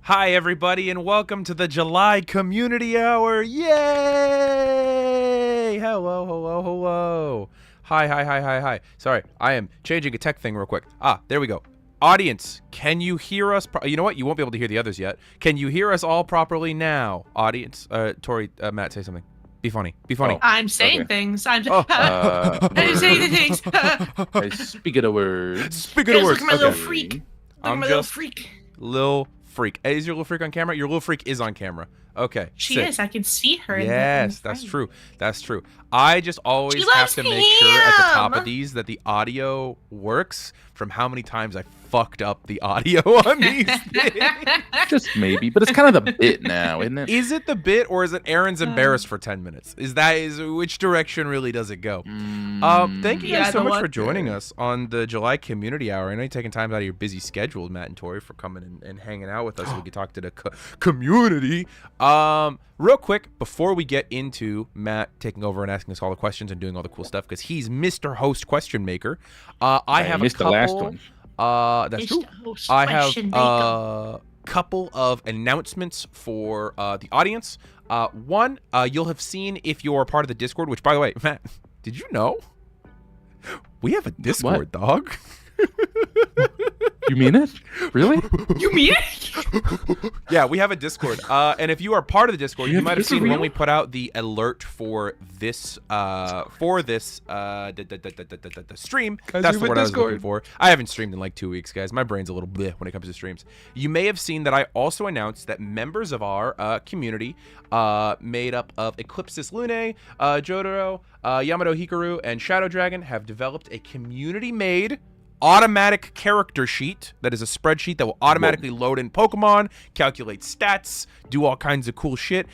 Hi, everybody, and welcome to the July Community Hour. Yay! Hello, hello, hello. Hi. Sorry, I am changing a tech thing real quick. There we go. Audience, can you hear us? You know what? You won't be able to hear the others yet. Can you hear us all properly now? Audience, Tori, Matt, say something. Be funny. Be funny. I'm saying things. I'm Oh. I'm saying the things. Speaking of words. Speaking of words, Look at my little freak. Look at my little freak. Lil Freak. Is your little freak on camera? Your little freak is on camera. Okay. She sick. is. I can see her. Yes, that's true. That's true. I just always She have loves to make sure at the top him. of these that the audio works from how many times I fucked up the audio on these things. Just maybe, but it's kind of the bit now, isn't it? Is it the bit or is it Aaron's embarrassed for 10 minutes? Which direction really does it go? Thank you guys so much for joining us on the July Community Hour. I know you're taking time out of your busy schedule, Matt and Tori, for coming and hanging out with us so we can talk to the community. Real quick, before we get into Matt taking over and asking us all the questions and doing all the cool stuff, because he's Mr. Host Question Maker, I have a couple. Last one. That's true. I have a couple of announcements for the audience. One, you'll have seen if you're part of the Discord, which, by the way, Matt, did you know? We have a Discord, dog. You mean it? Really? You mean it? Yeah, we have a Discord. And if you are part of the Discord, you might have seen when we put out the alert for this the stream. That's the word I was looking for. I haven't streamed in like 2 weeks, guys. My brain's a little bleh when it comes to streams. You may have seen that I also announced that members of our community, made up of Eclipsis Lune, Jotaro, Yamato Hikaru, and Shadow Dragon, have developed a community-made automatic character sheet that is a spreadsheet that will automatically load in Pokemon, calculate stats, do all kinds of cool shit.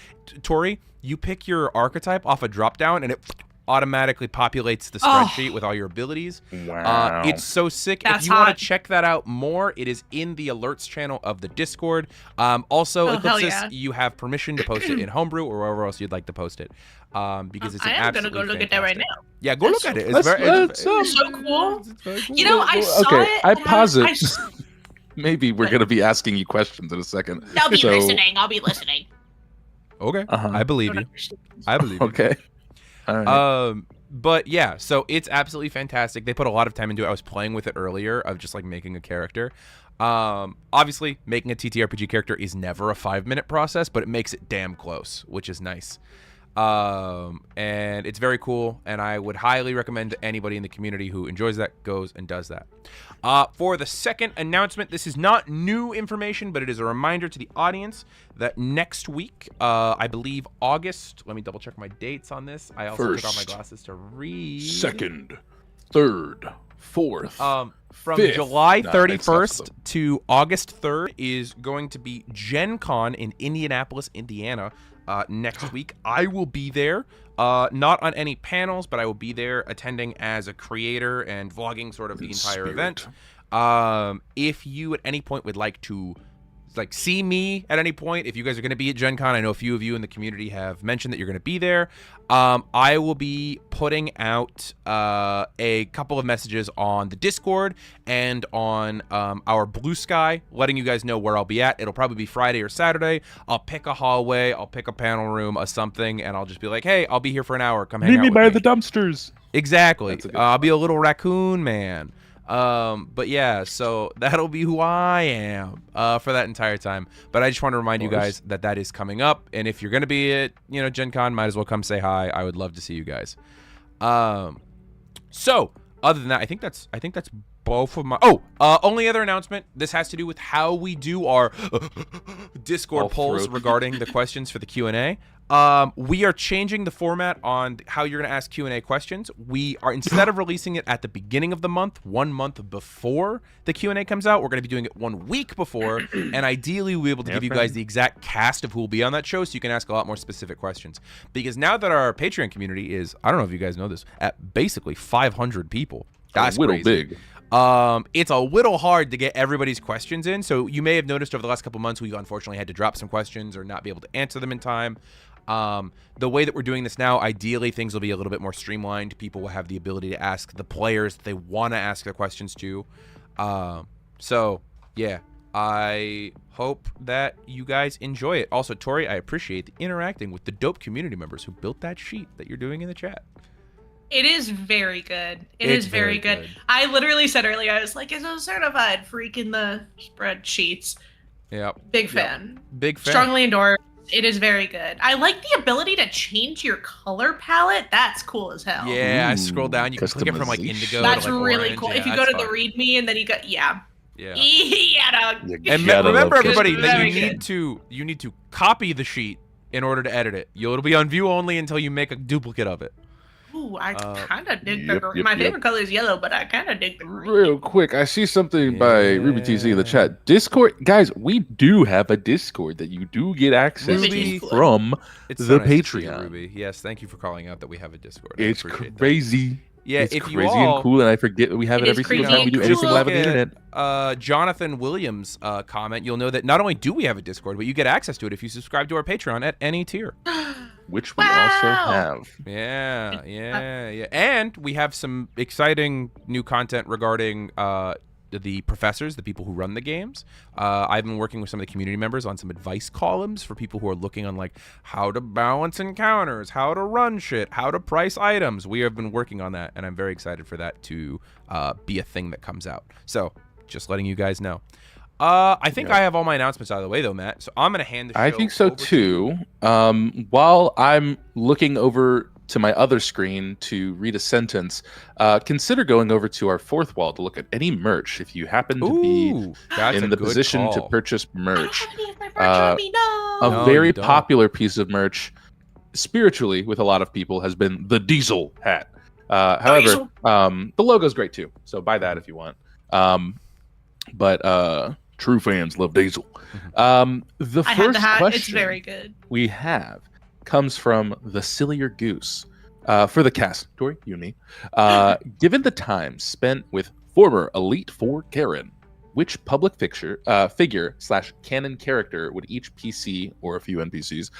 Tori, you pick your archetype off a drop down and it automatically populates the spreadsheet with all your abilities. Wow. It's so sick. That's if you want hot. to check that out more, it is in the alerts channel of the Discord. Also, hell Eclipsis, yeah. you have permission to post it in Homebrew or wherever else you'd like to post it. Because it's an I am gonna absolutely go look at that right fantastic- now. Yeah, go That's look at it. so It's very It's so cool. it's very cool. You know, I saw okay, it. I and posit. Maybe we're going to be asking you questions in a second. I'll be So- listening. I'll be listening. Okay, Uh-huh. I believe Don't you. understand. I believe you. Okay. All right. But yeah, so it's absolutely fantastic. They put a lot of time into it. I was playing with it earlier of just like making a character. Obviously, making a TTRPG character is never a 5-minute process, but it makes it damn close, which is nice. And it's very cool, and I would highly recommend to anybody in the community who enjoys that goes and does that. For the second announcement, this is not new information, but it is a reminder to the audience that next week, I believe August, let me double check my dates on this. I also took off my glasses to read. Second, third, fourth. From Fifth. July No, 31st to August 3rd is going to be Gen Con in Indianapolis, Indiana. Next week, I will be there, not on any panels, but I will be there attending as a creator and vlogging sort of the entire event. If you at any point would like to see me at any point, if you guys are going to be at Gen Con, I know a few of you in the community have mentioned that you're going to be there. I will be putting out a couple of messages on the Discord and on our Blue Sky, letting you guys know where I'll be at. It'll probably be Friday or Saturday. I'll pick a hallway, I'll pick a panel room, a something, and I'll just be like, hey, I'll be here for an hour. Come hang out Meet me with by me. the dumpsters. Exactly. That's a good I'll be a little raccoon man. But yeah, so that'll be who I am for that entire time. But I just want to remind you guys that that is coming up, and if you're gonna be at Gen Con, might as well come say hi. I would love to see you guys. So other than that, I think that's both of my only other announcement. This has to do with how we do our Discord polls regarding the questions for the Q&A. We are changing the format on how you're going to ask Q&A questions. We are, instead of releasing it at the beginning of the month, 1 month before the Q&A comes out, we're going to be doing it 1 week before, and ideally we'll be able to give you guys the exact cast of who will be on that show so you can ask a lot more specific questions. Because now that our Patreon community is, I don't know if you guys know this, at basically 500 people. That's a little crazy. big. It's a little hard to get everybody's questions in, so you may have noticed over the last couple months we've unfortunately had to drop some questions or not be able to answer them in time. The way that we're doing this now, ideally things will be a little bit more streamlined. People will have the ability to ask the players that they want to ask their questions to. So yeah, I hope that you guys enjoy it. Also, Tori, I appreciate the interacting with the dope community members who built that sheet that you're doing in the chat. It is very good. It's It's very very good. good. I literally said earlier, I was like, it's a certified freak in the spreadsheets. Yep. Big fan. Big fan. Strongly endorsed. It is very good. I like the ability to change your color palette. That's cool as hell. Yeah, I Ooh, scroll down. You can click it from like indigo That's to like really orange. cool. Yeah, If you go that's to the fun. README and then you go, yeah. Yeah. Yeah, dog. You And gotta remember, love everybody, that Very you need to copy the sheet in order to edit it. It'll be on view only until you make a duplicate of it. Ooh, I kind of dig yep, the yep, My yep. favorite color is yellow, but I kind of dig the green. Real quick, I see something by Yeah. Ruby TC in the chat. Discord, guys, we do have a Discord that you do get access Ruby- to from It's the so nice to see you, Patreon. Ruby. Yes, thank you for calling out that we have a Discord. I It's appreciate that. crazy. Yeah, it's if crazy you all and cool, and I forget that we have It it is every single crazy time we do and anything cool. live on the Look at, internet. Jonathan Williams' comment, you'll know that not only do we have a Discord, but you get access to it if you subscribe to our Patreon at any tier. Which we Wow. also have. Yeah. And we have some exciting new content regarding the professors, the people who run the games. I've been working with some of the community members on some advice columns for people who are looking on like how to balance encounters, how to run shit, how to price items. We have been working on that, and I'm very excited for that to be a thing that comes out. So just letting you guys know. I think I have all my announcements out of the way, though, Matt. So I'm going to hand the show I think so over to too. While I'm looking over to my other screen to read a sentence, consider going over to our fourth wall to look at any merch if you happen to be Ooh, that's a in the good position to call. purchase I don't merch. have any of my merch on me, no. A No, very you don't. popular piece of merch, spiritually, with a lot of people, has been the Diesel hat. However, Diesel. the logo's great too, so buy that if you want. But true fans love Diesel. The I had first the hat. question It's very good. we have comes from the Sillier Goose. For the cast, Tori, you and me. Given the time spent with former Elite Four Karen, which public figure / canon character would each PC or a few NPCs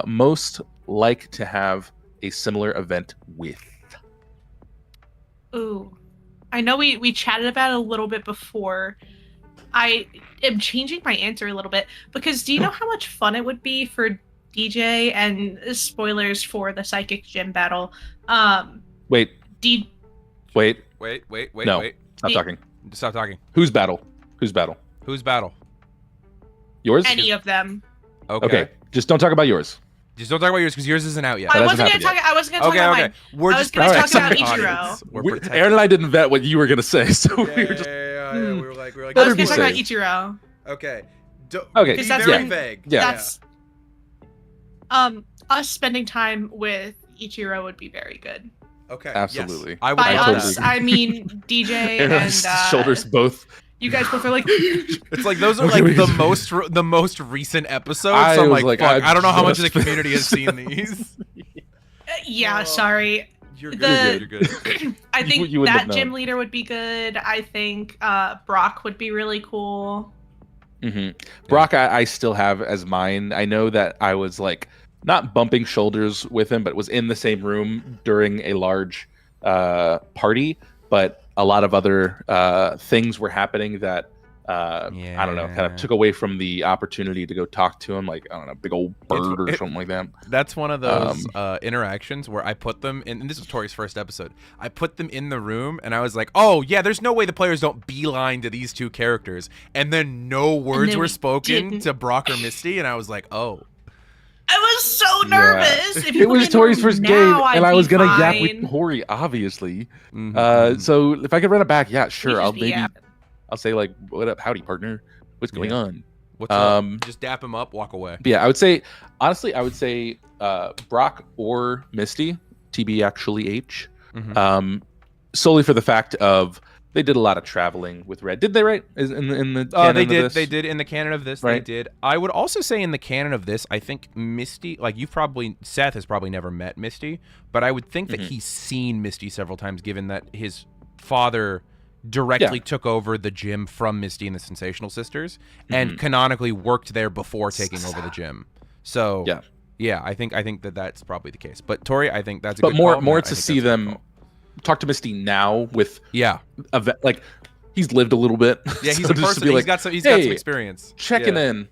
most like to have a similar event with? Ooh. I know we chatted about it a little bit before. I am changing my answer a little bit because do you know how much fun it would be for DJ and spoilers for the Psychic Gym battle? Wait, D wait, Wait. No. Wait. stop talking. Stop talking. Whose battle? Whose battle? Whose battle? Yours? any of them. Okay, just don't talk about yours. Just don't talk about yours because yours isn't out yet. That I hasn't wasn't gonna happened talk. I wasn't gonna talk Okay, about okay. mine. We're I just was gonna talk protecting about the Ichiro. audience. We're We, protecting- Aaron and I didn't vet what you were gonna say, so we were just. Yeah. Hmm. We were like, I Better was be gonna talk about safe. Ichiro. okay. Okay, Be Because that's very when- vague. Yeah. That's us spending time with Ichiro would be very good. Okay. Absolutely. Yes. I would By love totally us, that. agree. I mean DJ and Aaron's shoulders both. you guys both are like. It's like those are Okay, like we- the most recent episodes. I So I'm was like, like, fuck, I don't know how much of the just community has seen these. Yeah, Oh. sorry. You're The- good. You're good. I think you wouldn't that have gym known. leader would be good. I think Brock would be really cool. Brock, I still have as mine. I know that I was like not bumping shoulders with him, but was in the same room during a large party. But a lot of other things were happening that I don't know, kind Yeah. of took away from the opportunity to go talk to him. Like I don't know, big old bird or something like that. That's one of those interactions where I put them in, and this was Tori's first episode. I put them in the room, and I was like, "Oh yeah, there's no way the players don't beeline to these two characters." And then no words then were we spoken didn't. to Brock or Misty, and I was like, "Oh, I was so Yeah. nervous. If you It put was me in the Tori's room first now, game, I'd and I be was gonna yap fine. with Tori, obviously. Mhm. So if I could run it back, yeah, We sure. just I'll be maybe yapping. I'll say like, "What up, howdy, partner? What's going Yeah. on?" what's up?" Um, Just dap him up, walk away. But yeah, I would say honestly, Brock or Misty, TB actually H, Mhm. solely for the fact of they did a lot of traveling with Red. Did they? Right? In the Oh, canon they of did. this? They did in the canon of this. Right. They did. I would also say in the canon of this, I think Misty, like Seth has probably never met Misty, but I would think that Mhm. he's seen Misty several times, given that his father directly took over the gym from Misty and the Sensational Sisters, and Mhm. canonically worked there before taking over the gym. So Yeah. yeah, I think that that's probably the case. But Tori, I think that's a But good more call. more Matt, I to think see that's a good them call. talk to Misty now with Yeah. like he's lived a little bit. Yeah, he's So a just to person. be like, He's got "Hey, some experience. checking Yeah. in.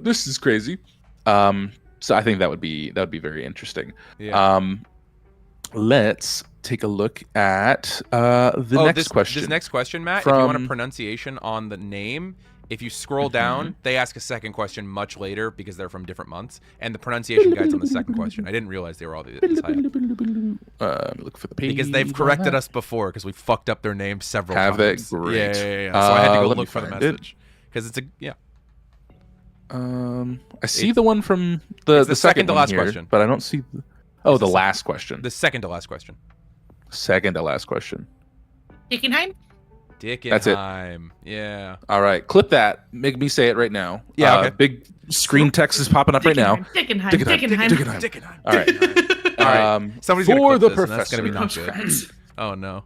This is crazy. So I think that would be very interesting. Yeah. Let's take a look at the next question. This next question, Matt, if you want a from- pronunciation on the name, if you scroll down, they ask a second question much later because they're from different months, and the pronunciation guide's on the second question. I didn't realize they were all this high up. Let me look for the page. Because they've corrected us before because we fucked up their names several Have they? times. Great. Yeah. So I had to go let me look for the find it. message. Because it's a, yeah. I see the one from the It's the second to one last here, question. but I don't see. Oh, It's the the last question. The second to last question. Second to last question. Dickenheim? Dickenheim. Yeah. All right, clip that. Make me say it right now. Yeah, okay. Big screen text is popping up right now. Dickenheim. Dickenheim. Dickenheim. Dickenheim. All right. All right. Somebody's gonna for clip the this, and that's gonna be professor. not good. Post-credits. Oh no.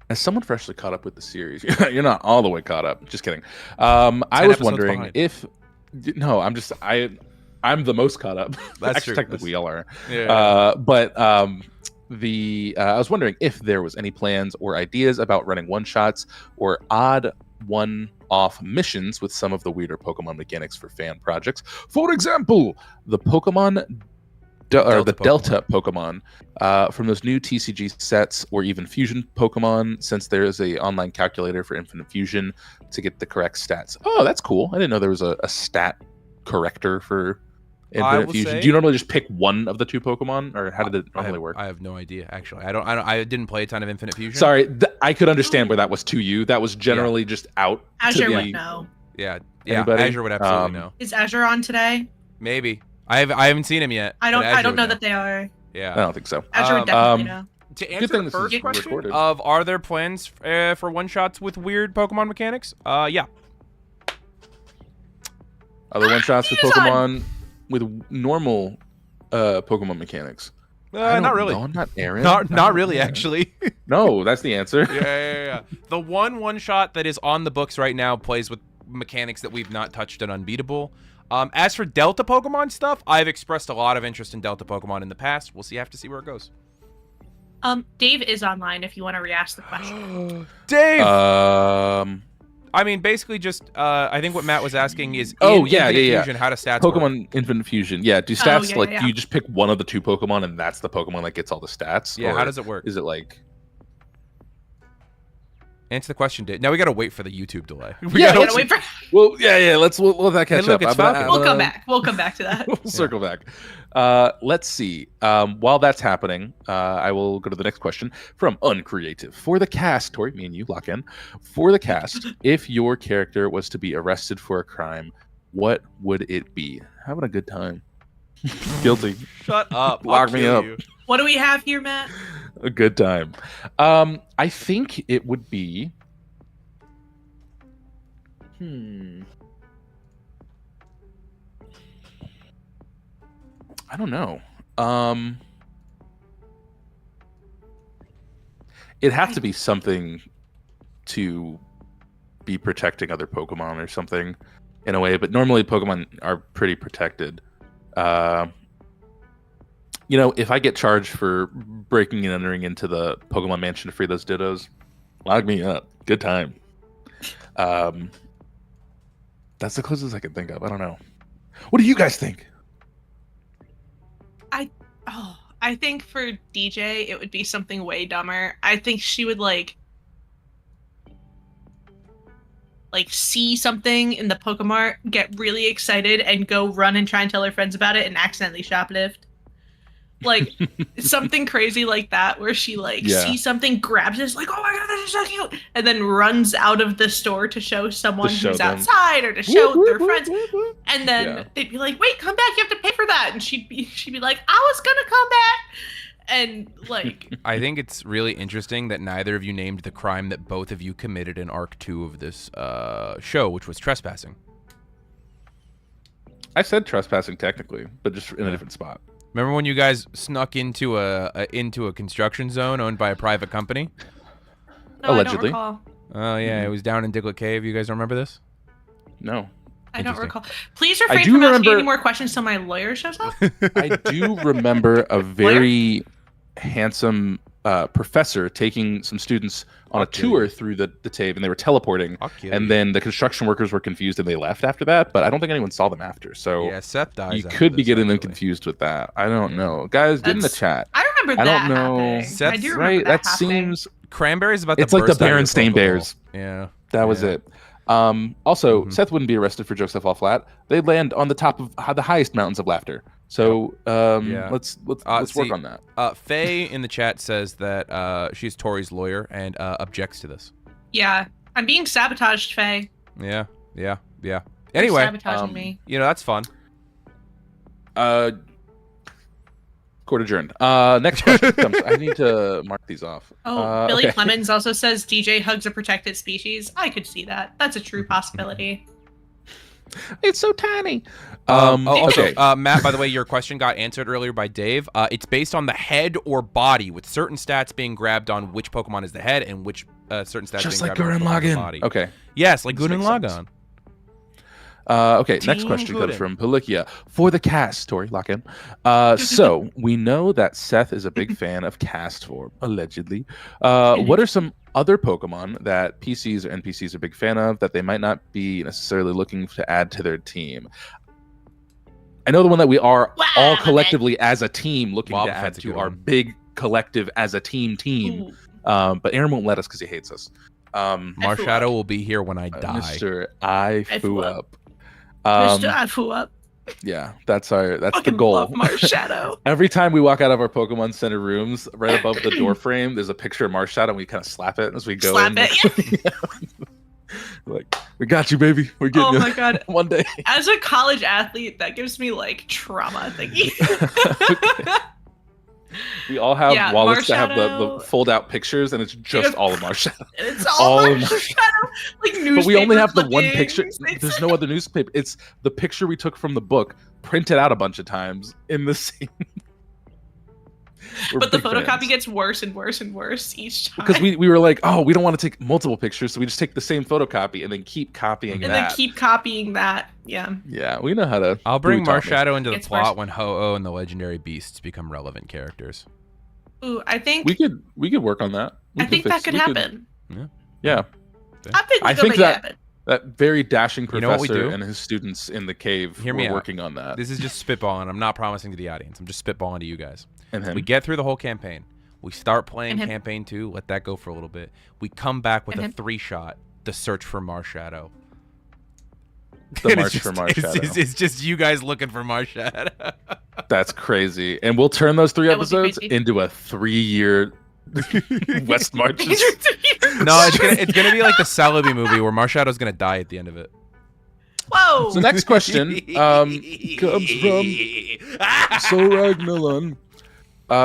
As someone freshly caught up with the series, you're not all the way caught up. Just kidding. I 10 was episodes wondering behind. if. No, I'm the most caught up. That's Actually, true. technically, we all are. Yeah. But I was wondering if there was any plans or ideas about running one-shots or odd one-off missions with some of the weirder Pokemon mechanics for fan projects. For example, the Delta Pokemon from those new TCG sets, or even Fusion Pokemon, since there is a online calculator for Infinite Fusion to get the correct stats. Oh, that's cool. I didn't know there was a stat corrector for Infinite will Fusion. say- Do you normally just pick one of the two Pokemon, or how did it normally work? I have no idea. Actually, I didn't play a ton of Infinite Fusion. Sorry, I could understand where that was to you. That was generally just out. Azure to would the, know. Yeah. Anybody? Azure would absolutely know. Is Azure on today? Maybe. I haven't seen him yet. I but don't Azure know would that they are. I Yeah. don't think so. Azure would definitely know. To Good answer thing the this first is question recorded. of are there plans for one shots with weird Pokemon mechanics? Yeah. Other one-shots with Amazon! Pokemon with normal Pokemon mechanics. I don't Not really. know, not Aaron. Not really, actually. No, that's the answer. Yeah. The one shot that is on the books right now plays with mechanics that we've not touched in Unbeatable. As for Delta Pokemon stuff, I've expressed a lot of interest in Delta Pokemon in the past. We'll have to see where it goes. Dave is online if you want to re-ask the question. Dave! Um, I mean, basically just, I think what Matt was asking is Oh, in yeah, Infinite yeah. Fusion, how do stats work? Pokemon Infinite Fusion. Yeah, do stats yeah. do you just pick one of the two Pokemon and that's the Pokemon that gets all the stats? Yeah, Or how does it work? Is it like Answer the question, Dave. Now we gotta wait for the YouTube delay. Yeah, We gotta wait for. Well, yeah, we'll let that catch look, up. it's Falcon. We'll come back. We'll come back to that. We'll circle back. Let's see. While that's happening, I will go to the next question from Uncreative. For the cast, Tori, me and you lock in. For the cast, if your character was to be arrested for a crime, what would it be? Having a good time. Guilty. Shut up. Lock I'll me kill up. you. What do we have here, Matt? A good time. I think it would be. I don't know. It'd have to be something to be protecting other Pokemon or something in a way, but normally Pokemon are pretty protected. If I get charged for breaking and entering into the Pokemon Mansion to free those Dittos, log me up. Good time. That's the closest I can think of. I don't know. What do you guys think? I think for DJ it would be something way dumber. I think she would like see something in the Pokemart, get really excited, and go run and try and tell her friends about it and accidentally shoplift. Like something crazy like that, where she sees something, grabs it, is like, oh my god, this is so cute, and then runs out of the store to show someone show who's them. outside or to show their friends. And then Yeah. they'd be like, wait, come back, you have to pay for that. And she'd be like, I was gonna come back. And like I think it's really interesting that neither of you named the crime that both of you committed in Arc 2 of this show, which was trespassing. I said trespassing technically, but just in a different spot. Remember when you guys snuck into a construction zone owned by a private company? no, Allegedly. I don't recall. Oh yeah, it was down in Diglett Cave. You guys don't remember this? No. I don't Interesting. recall. Please refrain do from asking remember- any more questions till my lawyer shows up. I do remember a very handsome professor taking some students on a tour through the cave, and they were teleporting. And then the construction workers were confused and they left after that. But I don't think anyone saw them after. So yeah, Seth dies. You could be getting them confused with that. I don't know, guys. Get in the chat. I remember that. I don't know. Happening. I do remember that happening. seems. Cranberries about. It's like the Berenstain Bears. Yeah, that was it. Also, Seth wouldn't be arrested for jokes that fall flat. They land on the top of the highest mountains of laughter. So let's work on that. Faye in the chat says that she's Tori's lawyer and objects to this. Yeah, I'm being sabotaged, Faye. Yeah. Anyway, sabotaging me. That's fun. Court adjourned. Next question comes. I need to mark these off. Billy Clemens also says DJ hugs a protected species. I could see that. That's a true possibility. It's so tiny. Also, Matt, by the way, your question got answered earlier by Dave. It's based on the head or body, with certain stats being grabbed on which Pokemon is the head and which certain stats just being like grabbed on the body. Okay. Yes, like Gurren Lagann. Okay, next question comes from Pelikia. For the cast, Tori, lock in. So, we know that Seth is a big fan of cast form, allegedly. What are some other Pokemon that PCs or NPCs are a big fan of that they might not be necessarily looking to add to their team? I know the one that we are all collectively as a team looking to add to our big collective as a team. But Aaron won't let us because he hates us. Marshadow will be here when I die. Mr. I Foo Up. Mr. I Foo Up. Yeah, that's the goal. Love Marshadow. Every time we walk out of our Pokemon Center rooms, right above the door frame, there's a picture of Marshadow, and we kind of slap it as we go in. Like, we got you, baby. We're getting you. Oh my god. One day. As a college athlete, that gives me like trauma thinking. We all have wallets that have the fold out pictures, and it's just all of Marshadow. It's all of Marshadow. Like newspaper. But we only have the one picture. There's no other newspaper. It's the picture we took from the book, printed out a bunch of times in the same. But the photocopy gets worse and worse and worse each time. Because we were like, oh, we don't want to take multiple pictures, so we just take the same photocopy and then keep copying and then keep copying that. Yeah. Yeah, we know how to. I'll bring Marshadow into the plot when Ho-Oh and the legendary beasts become relevant characters. Ooh, I think we could work on that. I think that could happen. Yeah. I think that very dashing professor and his students in the cave were working on that. This is just spitballing. I'm not promising to the audience. I'm just spitballing to you guys. And we get through the whole campaign. We start playing campaign 2. Let that go for a little bit. We come back with a 3-shot. The search for Marshadow. The march for Marshadow. It's just you guys looking for Marshadow. That's crazy. And we'll turn those 3 episodes into a 3-year West Marches. No, it's gonna be like the Celebi movie where Marshadow's gonna die at the end of it. Whoa! So next question comes from Soragmelon.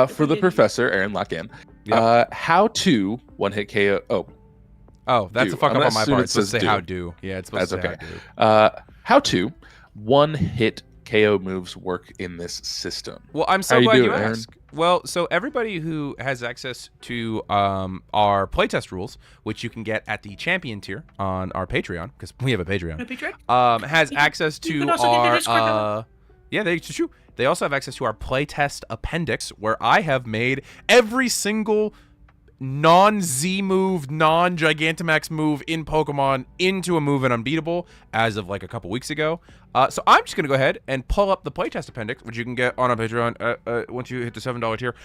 For the professor, Aaron, lock in. How to one-hit KO? Oh, that's a fuck up on my part. It's supposed to say how do. Yeah, it's supposed to say how do. How to one-hit KO moves work in this system? Well, I'm so glad you asked. Well, so everybody who has access to our playtest rules, which you can get at the champion tier on our Patreon, because we have a Patreon, has access to our... They also have access to our playtest appendix, where I have made every single non-Z move, non-Gigantamax move in Pokemon into a move in Unbeatable as of like a couple weeks ago. So I'm just going to go ahead and pull up the playtest appendix, which you can get on our Patreon once you hit the $7 tier,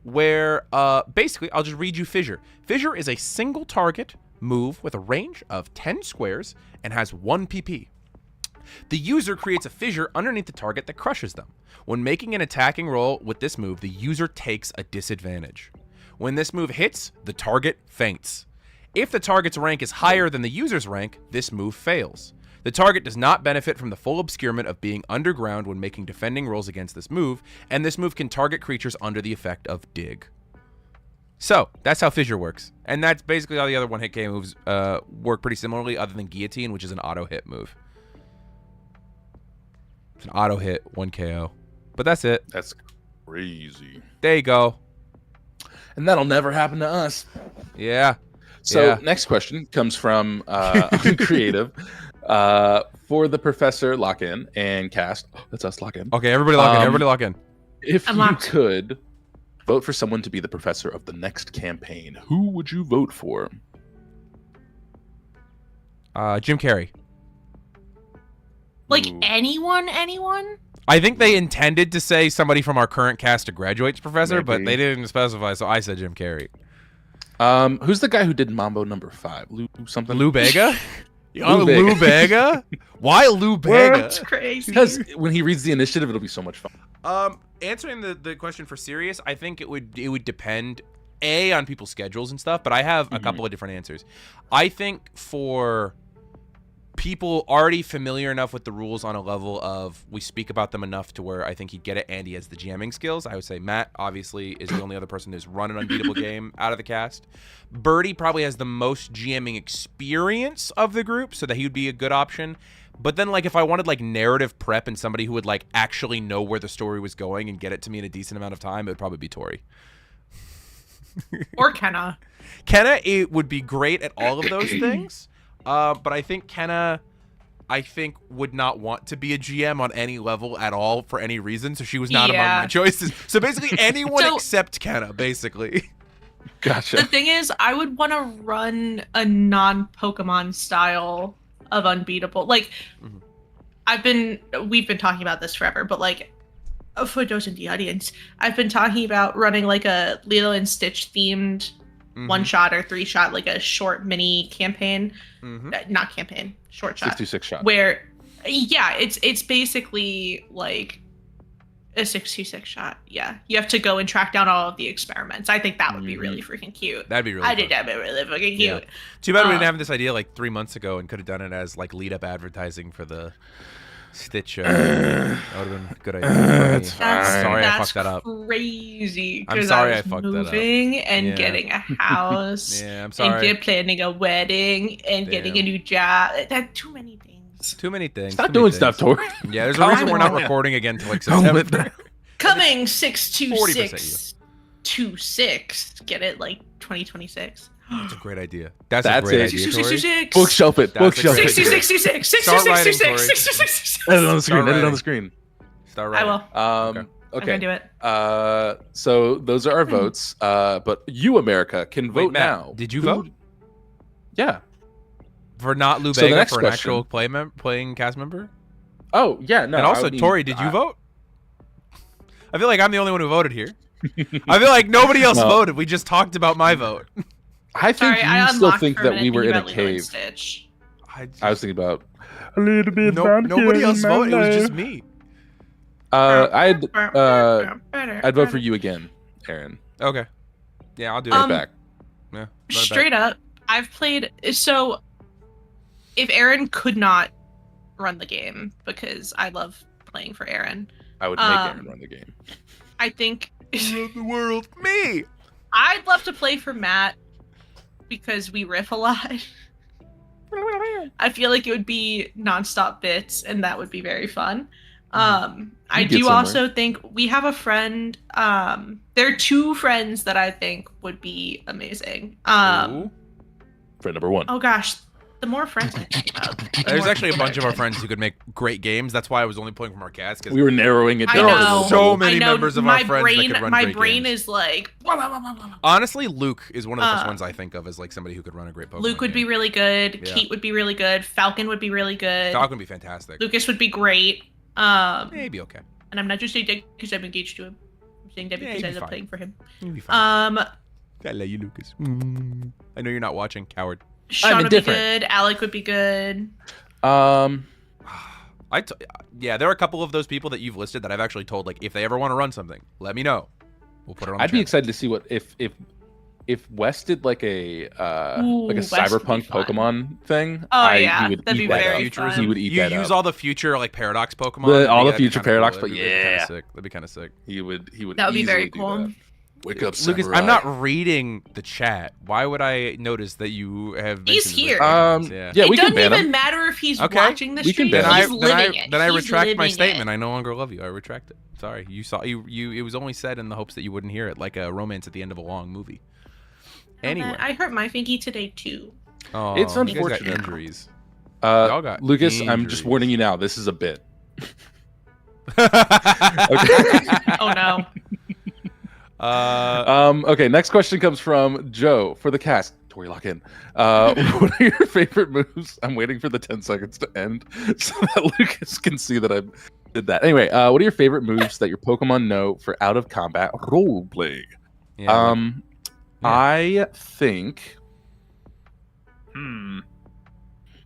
where basically I'll just read you Fissure. Fissure is a single target move with a range of 10 squares and has 1 PP. The user creates a fissure underneath the target that crushes them. When making an attacking roll with this move, the user takes a disadvantage. When this move hits, the target faints. If the target's rank is higher than the user's rank, this move fails. The target does not benefit from the full obscurement of being underground when making defending rolls against this move, and this move can target creatures under the effect of Dig. So, that's how Fissure works. And that's basically all the other one-hit KO moves work pretty similarly, other than Guillotine, which is an auto-hit move. It's an auto-hit, 1 KO. But that's it. That's crazy. There you go. And that'll never happen to us. Yeah. So next question comes from Creative. For the professor, lock in and cast. That's us, lock in. Okay, everybody lock in. Everybody lock in. If you could vote for someone to be the professor of the next campaign. Who would you vote for? Jim Carrey. Like Ooh. anyone? I think they intended to say somebody from our current cast to graduate to professor, but Maybe. they didn't specify, so I said Jim Carrey. Who's the guy who did Mambo number 5? Lou something? Lou Bega? Lou Lou Bega? Why Lou Bega? That's crazy. Because when he reads the initiative, it'll be so much fun. Answering the question for serious, I think it would depend on people's schedules and stuff, but I have a couple of different answers. I think for people already familiar enough with the rules on a level of we speak about them enough to where I think he'd get it and he has the GMing skills, I would say Matt obviously is the only other person who's run an Unbeatable game out of the cast. Burrty probably has the most GMing experience of the group, so that he would be a good option. But then, like, if I wanted, like, narrative prep and somebody who would, like, actually know where the story was going and get it to me in a decent amount of time, it would probably be Tori. Or Kenna. Kenna, it would be great at all of those things. But I think Kenna, would not want to be a GM on any level at all for any reason, so she was not among my choices. So basically anyone except Kenna, basically. Gotcha. The thing is, I would want to run a non-Pokemon style of Unbeatable. Like, we've been talking about this forever, but like, for those in the audience, I've been talking about running like a Lilo and Stitch themed one-shot or three-shot, like a short mini campaign. Not campaign, short shot. 626 shot. Where, yeah, it's basically like a 626 shot. Yeah, you have to go and track down all of the experiments. I think that would be really freaking cute. That'd be really I think that'd be really fucking cute. Yeah. Too bad we didn't have this idea like 3 months ago and could have done it as like lead-up advertising for the Stitch. That would have been a good idea. I'm sorry I fucked that up. Crazy. I'm sorry I fucked fucked that up. Moving and getting a house. Yeah, I'm sorry. And planning a wedding and getting a new job. That's too many things. Too many things. Stop doing stuff, Tori. Yeah, there's a reason we're not recording again till like September. Coming 62626. Get it? Like 2026. That's a great idea. That's a great idea. 62626. Bookshelf it. Bookshelf it. 62626. Start writing, Tori. 62626. Edit it on the screen. Edit it on the screen. Start writing. I will. Okay. I'm gonna do it. So those are our votes. But you, America, can vote Matt, now. Did you vote? Yeah. For not Lou So the Bega next for an question. actual playing cast member? Oh, yeah. No. And also, Tori, did you vote? I feel like I'm the only one who voted here. I feel like nobody else voted. We just talked about my vote. I think you still think that we were in a cave. I was thinking about a little bit about nobody else voted. It was just me. I'd vote for you again, Aaron. Okay. Yeah, I'll do Right it. back. Yeah, Straight up, I've played. So, if Aaron could not run the game, because I love playing for Aaron, I would make Aaron run the game. I think the world, me. I'd love to play for Matt because we riff a lot. I feel like it would be nonstop bits, and that would be very fun. I do also think we have a friend. There are two friends that I think would be amazing. Friend number 1. Oh gosh, the more friends I think about. There's actually a bunch of our friends who could make great games. That's why I was only playing from our cast. We were narrowing it down. I know. So many members of our friends that could run my great brain games. is like. Honestly, Luke is one of the first ones I think of as like somebody who could run a great Pokemon Luke would game. be really good. Yeah. Kate would be really good. Falcon would be really good. Falcon would be fantastic. Lucas would be great. Maybe okay. And I'm not just saying that because I'm engaged to him. I'm saying that because I he'd be love fine. playing for him. You'll be fine. I love you, Lucas. I know you're not watching, coward. Sean would be good. Alec would be good. Yeah, there are a couple of those people that you've listed that I've actually told, like, if they ever want to run something, let me know. We'll put it on the I'd be channel. excited to see what if Wes did like a Wes cyberpunk would be fun. Pokemon thing. Oh, yeah, he would that'd eat be that very up. fun. He would eat You that use up. all the future, like, Paradox Pokemon. All the That'd be future kinda Paradox, cool. but That'd be kinda yeah. sick. That'd be kind of sick. He would That would be very easily do cool. that. Wake up, Lucas, samurai. I'm not reading the chat. Why would I notice that you have He's mentioned here. this? Yeah, we it can doesn't ban even him. matter if he's Okay. watching the We can stream. ban He's him. living it. Then I He's retract my living statement. it. I no longer love you. I retract it. Sorry. You saw you. It was only said in the hopes that you wouldn't hear it, like a romance at the end of a long movie. Anyway, I hurt my fingy today too. oh, It's you guys got unfortunate. injuries. Y'all got Lucas, I'm just injuries. warning you now. This is a bit. Oh no. Okay, next question comes from Joe for the cast. Tori, lock in. What are your favorite moves? I'm waiting for the 10 seconds to end so that Lucas can see that I did that. Anyway, what are your favorite moves that your Pokemon know for out of combat role playing? Yeah, I think.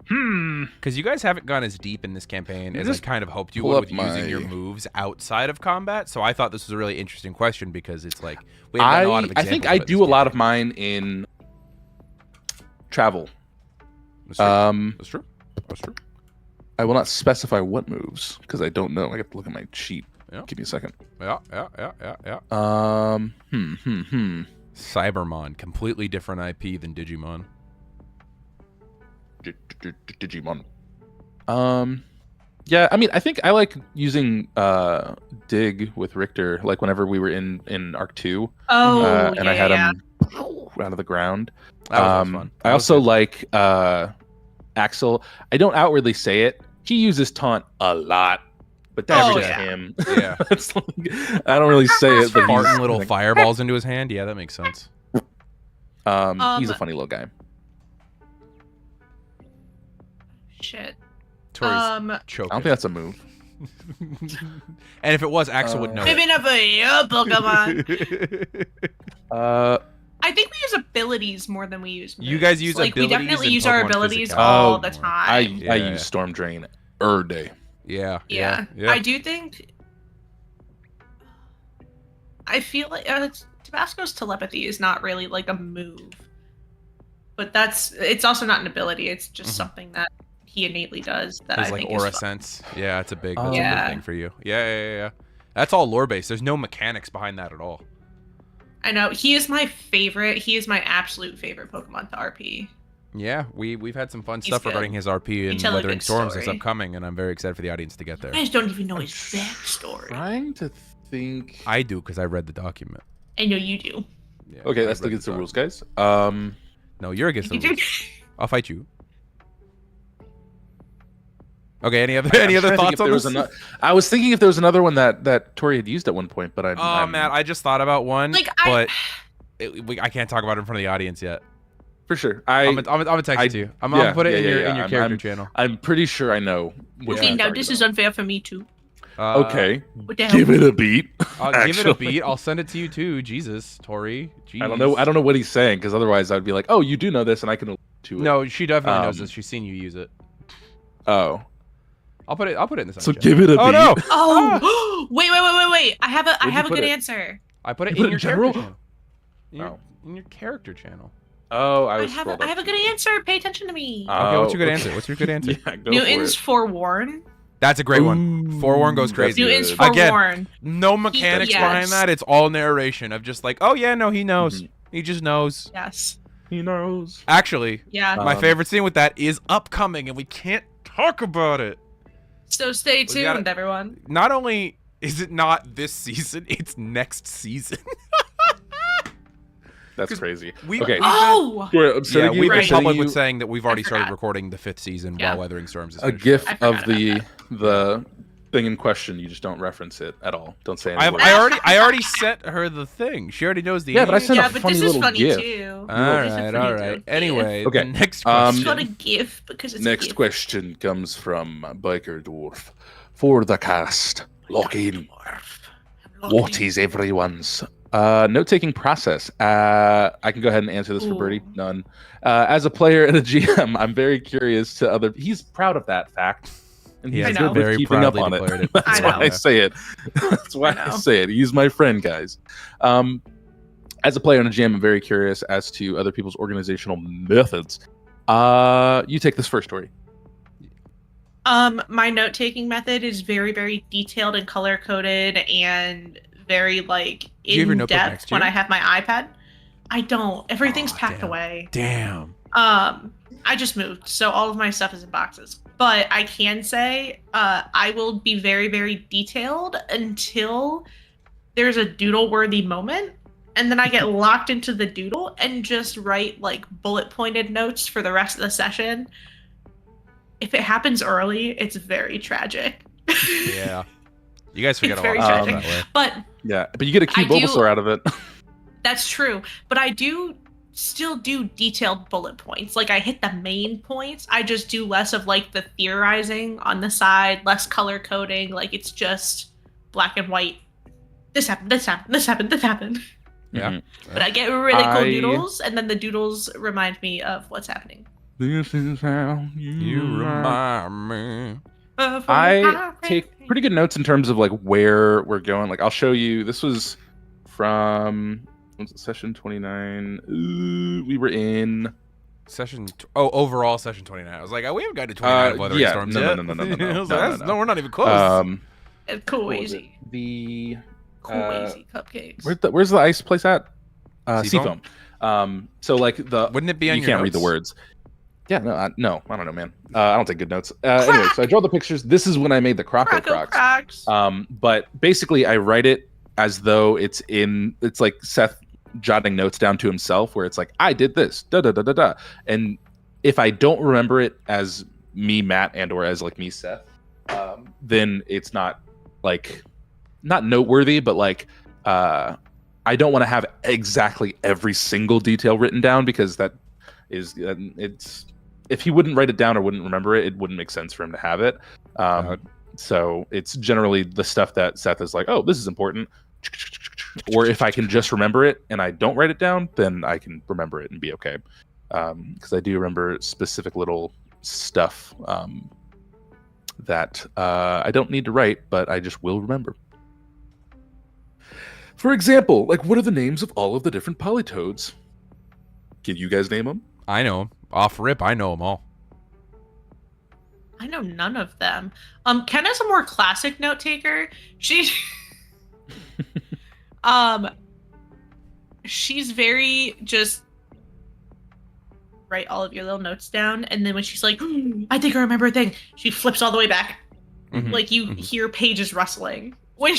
because you guys haven't gone as deep in this campaign as I Just kind of hoped you pull would up with using your my- moves outside of combat. So I thought this was a really interesting question because it's like we haven't gotten a lot of I think examples I of it do this a lot of campaign. mine in travel. That's true. That's true. That's true. I will not specify what moves because I don't know. I have to look at my sheet. Yeah. Give me a second. Yeah. Cybermon, completely different IP than Digimon. Digimon. Yeah, I mean, I think I like using dig with Richter, like whenever we were in Arc 2, Oh, and I had him out of the ground. That was always fun. I also like Axel. I don't outwardly say it. He uses taunt a lot, but that's Oh, just yeah. him. Yeah. It's like, I don't really say it, but Farting he's little like, fireballs into his hand. Yeah, that makes sense. he's a funny little guy. Shit. Tori's choking. I don't think that's a move. And if it was, Axel would know. Maybe not for you, Pokemon. it. I think we use abilities more than we use moves. You guys use like we abilities definitely and use our Pokemon abilities physicality. all Oh, the more. I time. Yeah. use Storm Drain day. Yeah. Yeah. I do think. I feel like Tabasco's telepathy is not really like a move, but it's also not an ability. It's just Mhm. something that he innately does. That His I like think aura is fun. sense. Yeah, it's a big, that's a Yeah. big thing for you. Yeah. That's all lore based. There's no mechanics behind that at all. I know he is my favorite. He is my absolute favorite Pokemon to RP. Yeah, we've had some fun He's stuff good. regarding his RP and tell a Weathering good Storms that's story. upcoming, and I'm very excited for the audience to get there. You guys don't even know his backstory. Trying to think. I do because I read the document. I know you do. Yeah, Okay, I that's read against the doc- rules, guys. No, you're against the rules. I'll fight you. Okay, any other I'm trying to think thoughts if on there was this? I was thinking if there was another one that Tori had used at one point, but I'm Matt, I just thought about one, Like, but I can't talk about it in front of the audience yet. for sure. I'm gonna text it to you. I'm gonna put it in your character channel. I'm pretty sure I know. Which Okay, one now you're this talking is unfair for me too. okay. What the hell? Give it a beat. I'll give it a actually. beat. I'll send it to you too. Jesus, Tori. Jeez. I don't know what he's saying because otherwise I'd be like, oh, you do know this, and I can allude to it. No, she definitely knows Um, this. She's seen you use it. Oh. I'll put it in the side So chat. give it a Oh beat. no! Oh, wait! I have Where'd a you put good it? answer. I put it You in put your it in character general? channel. In your character channel. Oh, I I was. have scrolled a up good answer. Pay attention to me. Okay, what's your good okay. answer? What's your good answer? Yeah, go Newton's for forewarn. That's a great one. Ooh, Forewarn goes that's crazy. good. Newton's Again, forewarn. No mechanics yes. behind that. It's all narration of just like, oh yeah, no, he knows. Mhm. He just knows. Yes. He knows. Actually, Yeah. my Um, favorite scene with that is upcoming, and we can't talk about it. So stay We gotta- tuned, everyone. Not only is it not this season, it's next season. That's 'Cause crazy. we- Okay. we've Oh, I'm Yeah, sending you, we've I'm been Right. sending public you with saying that we've already started forgot. recording the 5th season Yeah. while Weathering Storms is a finished. gif I of forgot the thing in question. You just don't reference it at all. Don't say I anything. already sent her the thing. She already knows the Yeah, but I answer. sent a yeah, but funny this is little funny gif. too. All This is right, funny all too. right. Anyway, Okay, the next It's question. not a GIF because it's Next a GIF. question comes from Biker Dwarf for the cast. Lock in. What is everyone's note-taking process? I can go ahead and answer this for Burrty. Ooh. None. As a player and a GM, I'm very curious to other. He's proud of that fact, and He he's has I know. good with very keeping up proudly on it. declared it. That's I why know. I say it. That's why I I know. say it. He's my friend, guys. As a player and a GM, I'm very curious as to other people's organizational methods. You take this first, Tori. My note-taking method is very, very detailed and color-coded and very like Do you have your in notebook depth next to when you? I have my iPad. I don't. Everything's Aw, packed damn. away. Damn. I just moved, so all of my stuff is in boxes. But I can say I will be very, very detailed until there's a doodle-worthy moment, and then I get locked into the doodle and just write like bullet-pointed notes for the rest of the session. If it happens early, it's very tragic. Yeah. You guys forget It's a lot very of stuff tragic. that way. But Yeah, but you get a key I do- Bulbasaur out of it. That's true, but I do still do detailed bullet points. Like I hit the main points. I just do less of like the theorizing on the side, less color coding. Like it's just black and white. This happened, this happened, this happened, this happened. Yeah. But I get really cool doodles, and then the doodles remind me of what's happening. This is how You remind me. I take pretty good notes in terms of like where we're going. Like I'll show you. This was from session 29. We were in overall session 29. I was like, we haven't gotten to 29 of Weathering Storms yet. No, we're not even close. Cool easy. The Cool easy cupcakes. Where's the ice place at? Seafoam. So like wouldn't it be on you your can't notes? read the words. Yeah, no, I don't know, man. I don't take good notes. Anyway, so I draw the pictures. This is when I made the Croco Crocs. But basically, I write it as though it's like Seth jotting notes down to himself, where it's like, I did this, da da da da da. And if I don't remember it as me, Matt, and or as like me, Seth, then it's not like not noteworthy, but like I don't want to have exactly every single detail written down because that is it's. If he wouldn't write it down or wouldn't remember it, it wouldn't make sense for him to have it. So it's generally the stuff that Seth is like, oh, this is important. Or if I can just remember it and I don't write it down, then I can remember it and be okay. Because I do remember specific little stuff that I don't need to write, but I just will remember. For example, like what are the names of all of the different polytoads? Can you guys name them? I know them. Off rip, I know them all. I know none of them. Kenna's a more classic note taker. She's very just write all of your little notes down, and then when she's like, I think I remember a thing, she flips all the way back. Mm-hmm. Like you hear pages rustling when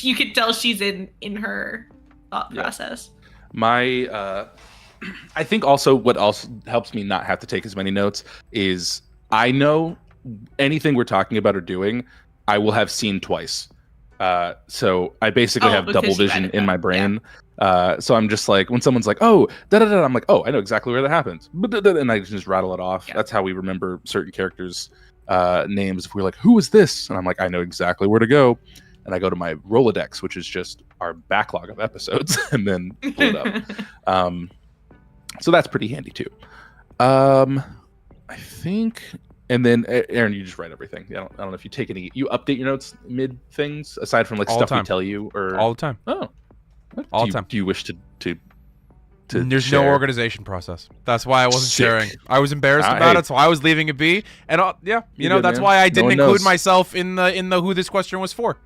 you can tell she's in her thought process. My I think also what also helps me not have to take as many notes is I know anything we're talking about or doing, I will have seen twice. So I basically have double vision in my brain. Yeah. So I'm just like, when someone's like, oh, da-da-da, I'm like, oh, I know exactly where that happens. And I just rattle it off. Yeah. That's how we remember certain characters' names. If we're like, who is this? And I'm like, I know exactly where to go. And I go to my Rolodex, which is just our backlog of episodes, and then pull it up. So that's pretty handy too. I think, and then Aaron, you just write everything. I don't know if you take any. You update your notes mid things aside from like all stuff we tell you, or all the time. Oh, all the time. Do you wish to There's share? no organization process. That's why I wasn't sharing. I was embarrassed about it, so I was leaving it be. And that's why I didn't include myself in the who this question was for.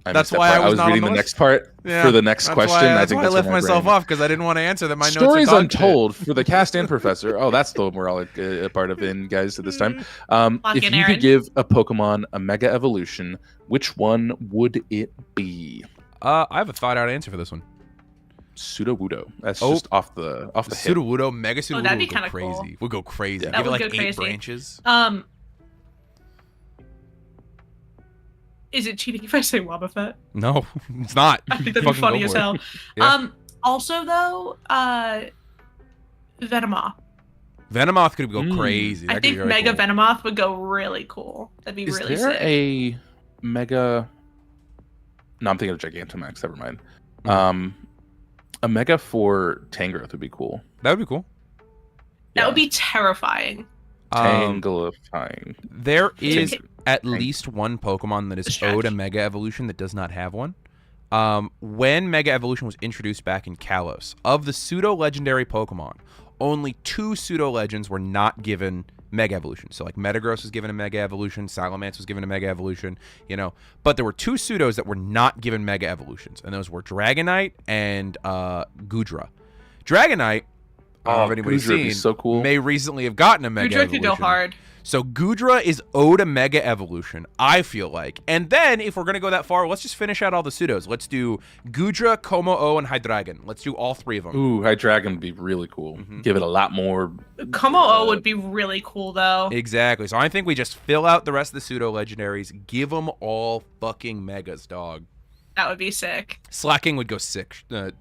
That's why I was not reading on the next part for the next question. I think I left myself off because I didn't want to answer that. My notes Stories are Untold for the cast and professor. Oh, that's the one we're all a part of in, guys, at this time. If you could give a Pokemon a Mega Evolution, which one would it be? I have a thought out answer for this one. Sudowoodo. That's just off the hip. Sudowoodo, Mega Sudowoodo that'd be would go kinda crazy. cool. Would go crazy. Yeah. Give it like 8 crazy. branches. Is it cheating if I say Wobbuffet? No, it's not. I think that'd be funny as hell. Yeah. Also though, Venomoth. Venomoth could go crazy. I think Mega cool. Venomoth would go really cool. That'd be really sick. Is there a Mega... No, I'm thinking of Gigantamax. Never mind. A Mega for Tangrowth would be cool. That would be cool. That would be terrifying. Tanglifying. There is at least one Pokemon that is owed a Mega Evolution that does not have one. When Mega Evolution was introduced back in Kalos, of the pseudo-legendary Pokemon, only 2 pseudo-legends were not given Mega Evolution. So like Metagross was given a Mega Evolution, Salamence was given a Mega Evolution, But there were 2 pseudos that were not given Mega Evolutions, and those were Dragonite and Goodra. Dragonite, I don't know if anybody's seen, so cool. may recently have gotten a Mega Evolution. Goodra could go hard. So Goodra is owed a Mega Evolution, I feel like. And then, if we're going to go that far, let's just finish out all the pseudos. Let's do Goodra, Como-O, and Hydreigon. Let's do all 3 of them. Ooh, Hydreigon would be really cool. Give it a lot more... Como-O would be really cool, though. Exactly. So I think we just fill out the rest of the pseudo-legendaries, give them all fucking Megas, dog. That would be sick. Slacking would go sick,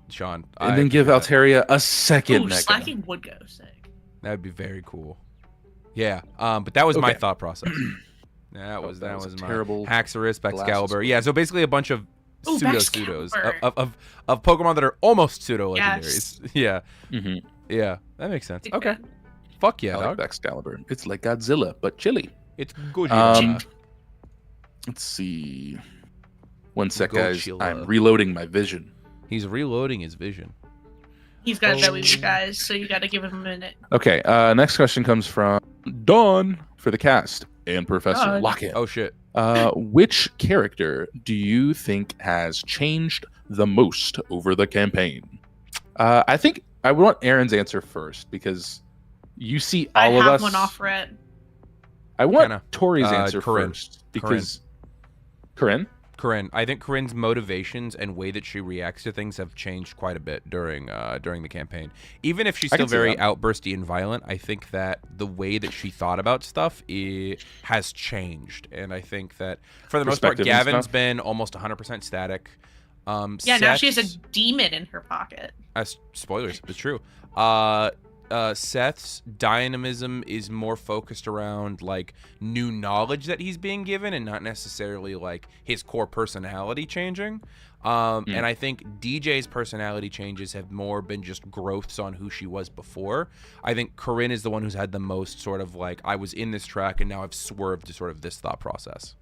Sean. And then give Altaria a second Ooh, Mega. slacking would go sick. That would be very cool. Yeah, but that was my Okay. thought process. That was a my terrible Haxorus, blasphemy. Excalibur. Yeah, so basically a bunch of Ooh, pseudos Excalibur. of Pokemon that are almost pseudo Yes. legendaries. Yeah, Mhm. yeah, that makes sense. Big Okay, fan. fuck yeah, I like dog. Excalibur. It's like Godzilla, but chilly. It's good. Let's see. One sec, guys. Godzilla. I'm reloading my vision. He's reloading his vision. He's got to know you guys, so you got to give him a minute. Okay, next question comes from Dawn for the cast and Professor Dawn. Lockett. Oh shit. Which character do you think has changed the most over the campaign? I think I want Aaron's answer first because you see I all of have us. one off red. I want Kenna. Tori's answer Coryne. first because Coryne. Coryne. I think Corinne's motivations and way that she reacts to things have changed quite a bit during the campaign. Even if she's I still can see very that. outbursty and violent, I think that the way that she thought about stuff has changed. And I think that for the most part, Perspective and Gavin's stuff. been almost 100% static. Yeah, now she has a Seth's- demon in her pocket. spoilers, it's true. Seth's dynamism is more focused around like new knowledge that he's being given and not necessarily like his core personality changing. And I think DJ's personality changes have more been just growths on who she was before. I think Corinne is the one who's had the most sort of like, I was in this track and now I've swerved to sort of this thought process.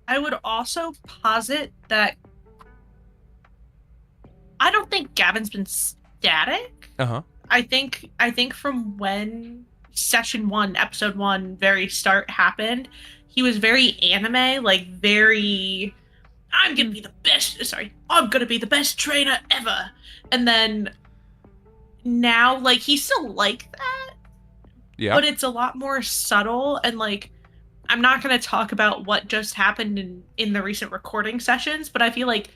I would also posit that I don't think Gavin's been static. Uh-huh. I think from when session 1, episode 1, very start happened, he was very anime, like very I'm gonna be the best trainer ever. And then now like he's still like that, Yeah. but it's a lot more subtle. And like I'm not going to talk about what just happened in the recent recording sessions, but I feel like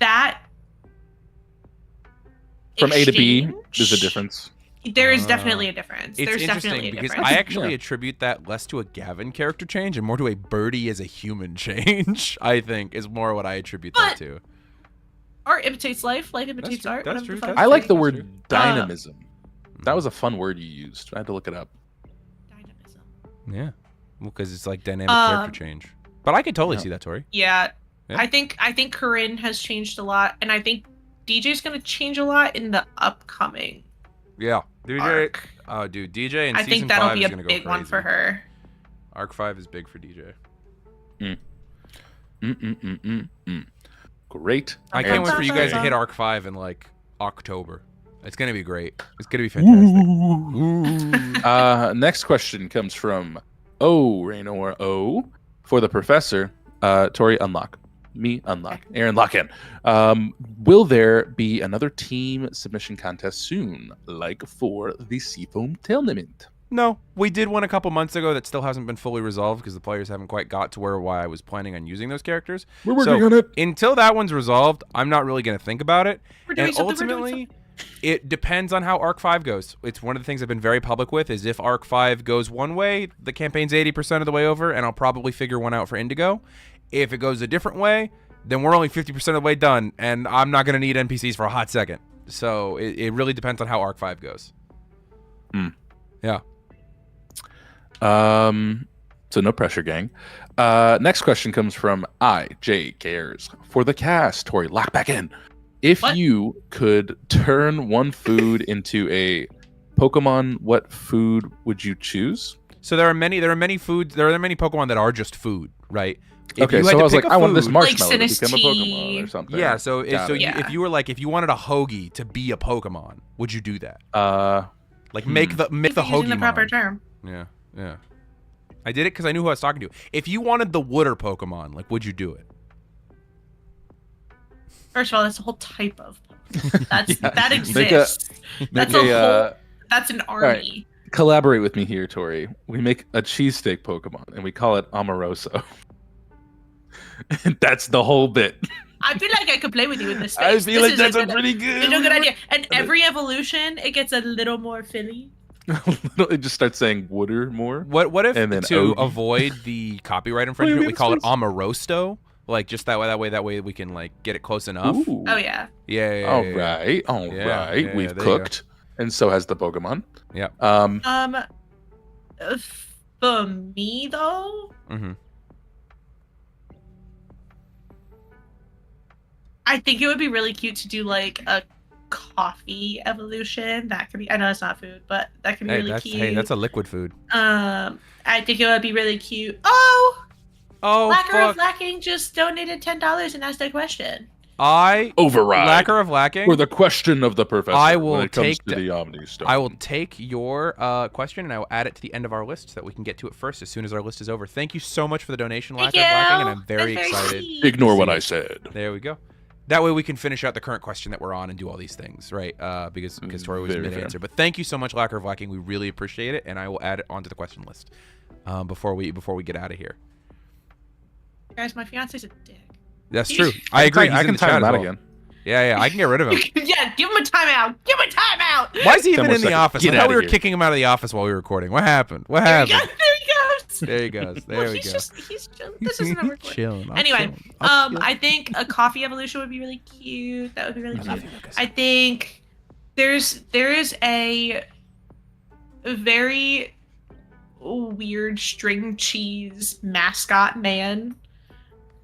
that From A to B, exchange- there's a difference. There is definitely a difference. It's There's interesting definitely a because difference. I actually Yeah. attribute that less to a Gavin character change and more to a Burrty as a human change. I think is more what I attribute that But- to. Art imitates life, life imitates true, art. that's whatever true, the fuck. that's I like the true. word dynamism. That was a fun word you used. I had to look it up. Dynamism. Yeah, well, because it's like dynamic Um, character change. But I could totally Yeah. see that, Tori. Yeah. Yeah. I think Corinne has changed a lot, and I think DJ's going to change a lot in the upcoming Yeah, DJ. arc. Oh, dude, DJ and I season think that'll 5 be is a gonna go big one crazy. for her. Arc 5 is big for DJ. Great. I can't wait answer. for you guys to hit Arc 5 in like October. It's gonna be great. It's gonna be fantastic. Next question comes from Raynor O for the professor. Tori, unlock. Me, unlock. Aaron, lock in. Will there be another team submission contest soon, like for the Seafoam Tournament? No, we did one a couple months ago that still hasn't been fully resolved because the players haven't quite got to why I was planning on using those characters. We're working on it. Until that one's resolved, I'm not really going to think about it. We're doing And something, we're doing ultimately, it depends on how Arc 5 goes. It's one of the things I've been very public with is if Arc 5 goes one way, the campaign's 80% of the way over, and I'll probably figure one out for Indigo. If it goes a different way, then we're only 50% of the way done, and I'm not going to need NPCs for a hot second. So it really depends on how Arc 5 goes. Yeah. So no pressure, gang. Next question comes from J Cares for the cast. Tori, lock back in. If What? you could turn one food into a Pokemon, what food would you choose? So there are many foods. There are many Pokemon that are just food, right? If Okay, you so had I to was like, pick a I want this food- marshmallow to become a Sinistee. Pokemon or something. Yeah. So Got it. Yeah. if you were like, if you wanted a hoagie to be a Pokemon, would you do that? Like Hmm. make the If you're hoagie. using the proper term. Yeah. Yeah. I did it because I knew who I was talking to. If you wanted the Wooder Pokemon, like, would you do it? First of all, that's a whole type of Pokemon. That Make exists. That's make a a, whole. That's an right. army. collaborate with me here, Tori. We make a cheesesteak Pokemon and we call it Amoroso. And that's the whole bit. I feel like I could play with you in this space. I feel This like is that's a good- pretty good. It's a good idea. And every evolution, it gets a little more Philly. It just starts saying Wooder more. What if And then to Ogie. avoid the copyright infringement, we call it Amorosto? Like just that way we can like get it close enough. Ooh. Oh yeah. Yeah. All right. We've there you cooked, and so has the Pokemon. Yeah. For me though, Mm-hmm. I think it would be really cute to do like a coffee evolution. That could be. I know it's not food, but that could be really cute. Hey, that's a liquid food. I think it would be really cute. Oh, Lacker of fuck. Lacking just donated $10 and asked a question. Override. Lacker of Lacking. For the question of the professor. I will when it comes take to the Omni Stone. I will take your question and I will add it to the end of our list so that we can get to it first as soon as our list is over. Thank you so much for the donation, Thank Lacker of Lacking, and you. I'm very That's excited. sweet. Ignore what I said. There we go. That way we can finish out the current question that we're on and do all these things, right? Because Tori was Very mid-answer. But thank you so much, Lacker of Lacking. We really appreciate it, and I will add it onto the question list before we get out of here. Guys, my fiance's a dick. That's true. I agree. I can time him out again. Yeah, I can get there him. Yeah, give him a timeout. Give him a timeout. Why is he 10 even more in the seconds. office? Get I thought outta we were here. kicking him out of the office while we were recording. What happened? What There he happened? goes. There he goes. There we go. He's chilling. This isn't a recording. Chilling. I'm Anyway, chilling. I'm chilling. I think a coffee evolution would be really cute. That would be really cute. Coffee Lucas. I think there is a very weird string cheese mascot man.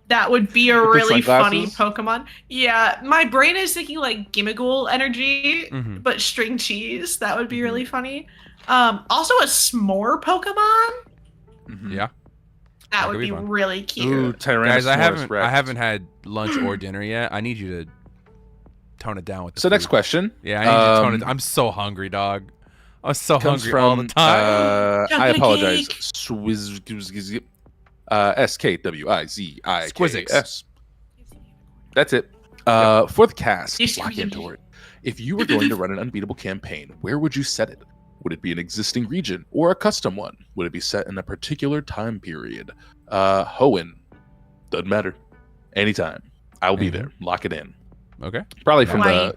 That would be a With the really funny sunglasses? Pokemon. Yeah, my brain is thinking like Gimmighoul energy, Mhm. but string cheese. That would be really funny. Also a s'more Pokemon. Mhm. Yeah. That could would be be fun. really cute. Ooh, Tyrannosaurus Guys, I Rex. haven't had lunch or dinner yet. I need you to tone it down with the So next food. question. Yeah, I need you to tone it. I'm so hungry, dog. I'm so Comes hungry from all the time. I Chocolate apologize. cake. SKWIZIKS. That's it. For the cast, Yes, lock yes. into it. If you were going to run an Unbeatable campaign, where would you set it? Would it be an existing region or a custom one? Would it be set in a particular time period? Hoenn, doesn't matter. Anytime, I'll be there. Lock it in. Okay. Probably from Hawaii.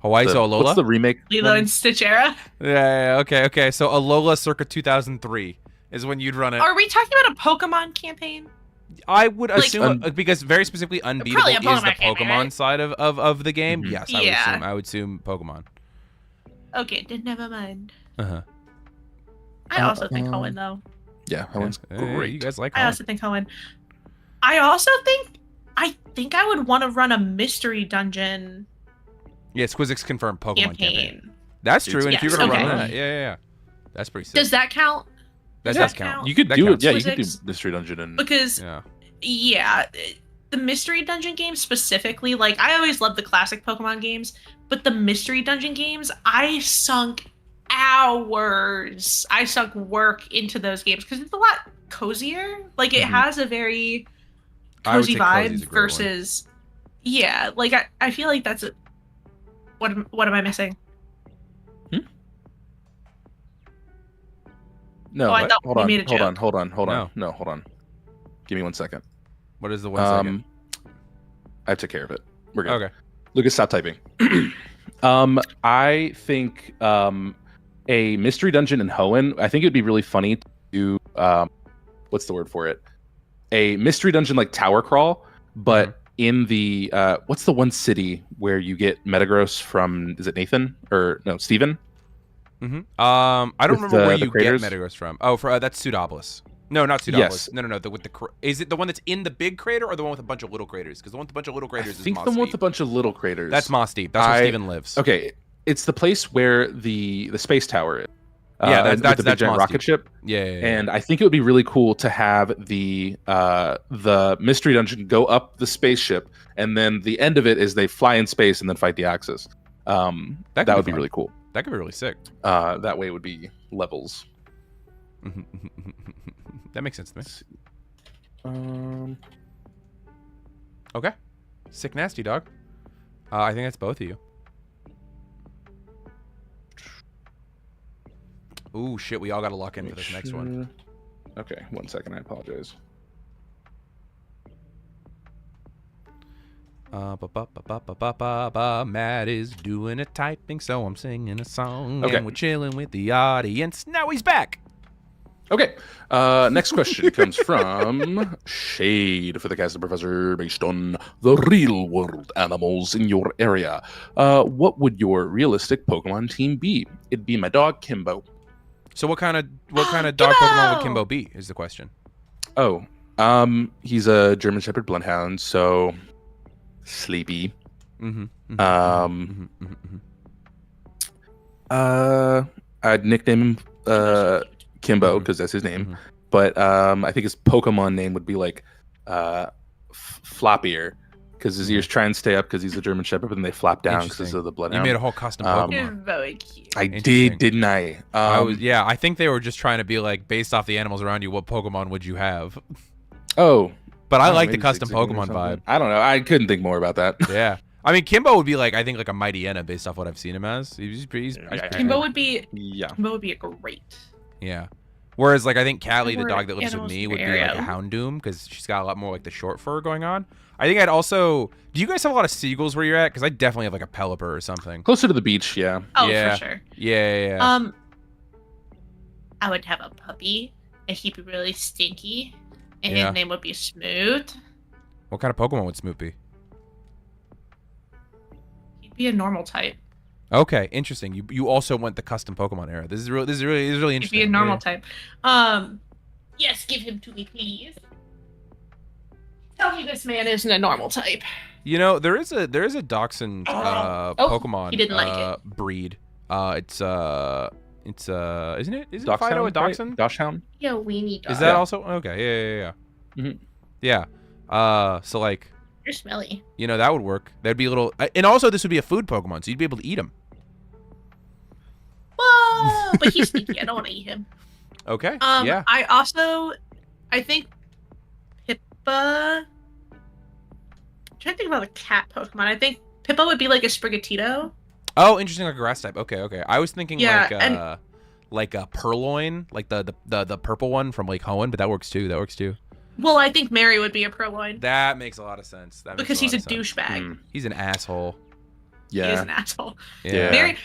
Hawaii, the so Alola? what's the remake? Lilo one? and Stitch era. Yeah. Okay. So Alola, circa 2003, is when you'd run it. Are we talking about a Pokemon campaign? I would Like- assume because very specifically, Unbeatable Probably a is the Pokemon campaign, Pokemon right? side of the game. Mhm. Yes, Yeah. I would assume Pokemon. Okay, then never mind. Uh-huh. I also think Hoenn though. Yeah, Hoenn's great. You guys like I Hoenn. also think Hoenn. I also think I would want to run a mystery dungeon Yeah, Squizzix confirmed Pokemon campaign. campaign. That's true. And if Yes, you're gonna okay. run that, yeah. That's pretty sick. Does that count? That does does that count. count? You could That do counts. it. Yeah, you could do Squizzix? Mystery Dungeon and Because Yeah. the mystery dungeon games specifically, like I always loved the classic Pokemon games, but the mystery dungeon games, I sunk hours. I sunk work into those games because it's a lot cozier. Like it Mhm. has a very I would cozy say cozy's vibe a great one. versus yeah, like I feel like that's a what am I missing? no. Oh, I thought hold we on, made a hold on, joke. hold on, hold on. No. No, hold on. Give me 1 second. What is the 1 second? I took care of it. We're good. Okay. Lucas, stop typing. I think a mystery dungeon in Hoenn. I think it'd be really funny to do. What's the word for it? A mystery dungeon like Tower Crawl, but Mm-hmm. in the what's the one city where you get Metagross from? Is it Nathan or no Steven? Mm-hmm. I don't With remember where the you craters? get Metagross from. Oh, that's Pseudopolis. No, not Pseudopolis. Yes. No. Is it the one that's in the big crater or the one with a bunch of little craters? Because the one with a bunch of little craters I think is the Moss one with Deep. a bunch of little craters. That's Moss Deep. That's where I- Steven lives. Okay, it's the place where the space tower is. Yeah, with that's the big giant Moss rocket Deep. ship. Yeah. And I think it would be really cool to have the mystery dungeon go up the spaceship, and then the end of it is they fly in space and then fight the Axis. That could would be be fun. really cool. That could be really sick. That way it would be levels. That makes sense to me. Um, Okay. Sick nasty, dog. I think that's both of you. Ooh, shit. We all got to lock in for this next one. Okay, 1 second. I apologize. Matt is doing a typing, so I'm singing a song. Okay. And we're chilling with the audience. Now he's back. Okay. Next question comes from Shade for the cast of Professor based on the real world animals in your area. What would your realistic Pokemon team be? It'd be my dog Kimbo. So what kind of dog Pokemon would Kimbo be? Is the question. Oh, he's a German Shepherd Bloodhound, so sleepy. I'd nickname him Kimbo because that's his name. But I think his Pokemon name would be like Floppier because his ears try and stay up because he's a German Shepherd, but then they flap down because of the Bloodhound. You made a whole custom Pokemon. Very cute. I did, didn't I? I think they were just trying to be like, based off the animals around you, what Pokemon would you have? Oh. But I like the maybe custom Zigzagoon or Pokemon something. vibe. I don't know. I couldn't think more about that. Yeah. I mean, Kimbo would be like, I think like a Mightyena based off what I've seen him as. He's pretty Kimbo would be Yeah. Kimbo would be a great. Yeah. Whereas like I think Callie, the More dog that lives with animals me, in would be your like a area. Houndoom because she's got a lot more like the short fur going on. I think I'd also. Do you guys have a lot of seagulls where you're at? Because I definitely have like a Pelipper or something. Closer to the beach, yeah. Oh, Yeah. for sure. Yeah. I would have a puppy, and he'd be really stinky, and Yeah. his name would be Smooth. What kind of Pokemon would Smoot be? He'd be a normal type. Okay, interesting. You also went the custom Pokemon era. This is really He'd interesting. be a normal Yeah. type. Yes, give him to me, please. Tell me this man isn't a normal type. You know, there is a Dachshund Pokemon he didn't like it. breed. It's isn't it? Isn't Fido a Dachshund, right? Dachshund? Dachshund? Yo, weenie dog. Is that Yeah. also okay? Yeah. Mhm. Yeah. So like, You're smelly. you know, that would work. That'd be a little, and also this would be a food Pokemon, so you'd be able to eat him. Whoa! But he's stinky. I don't want to eat him. Okay. I think Pippa. I'm trying to think about a cat Pokemon. I think Pippa would be like a Sprigatito. Oh, interesting, like a grass type. Okay. I was thinking Yeah, like a Purloin, like the purple one from Lake Hoenn, but that works too. Well, I think Mary would be a Purloin That makes a lot of sense. because he's a lot of sense. douchebag. He's an asshole. He is Yeah. an asshole. Yeah. Mary,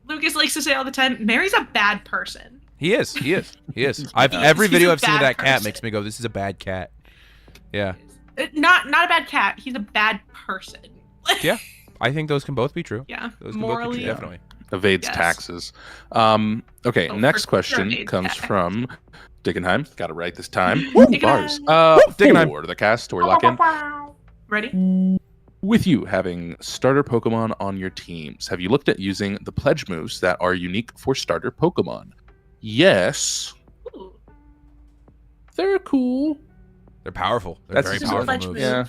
Lucas likes to say all the time, Mary's a bad person. He is. Every He's video a I've seen of bad that cat person. makes me go, "This is a bad cat." Yeah. Not a bad cat. He's a bad person. Yeah. I think those can both be true. Yeah. Those can both be Morally. true, definitely. Evades Yes. taxes. Okay, Oh, next for question sure, comes tax. from Dickenheim. Got it right this time. Dickenheim. Bars. Dickenheim. For the cast story lock-in. Ready? With you having starter Pokemon on your teams, have you looked at using the pledge moves that are unique for starter Pokemon? Yes. Ooh. They're cool. They're powerful. They're That's very just a powerful pledge moves. move. Yeah.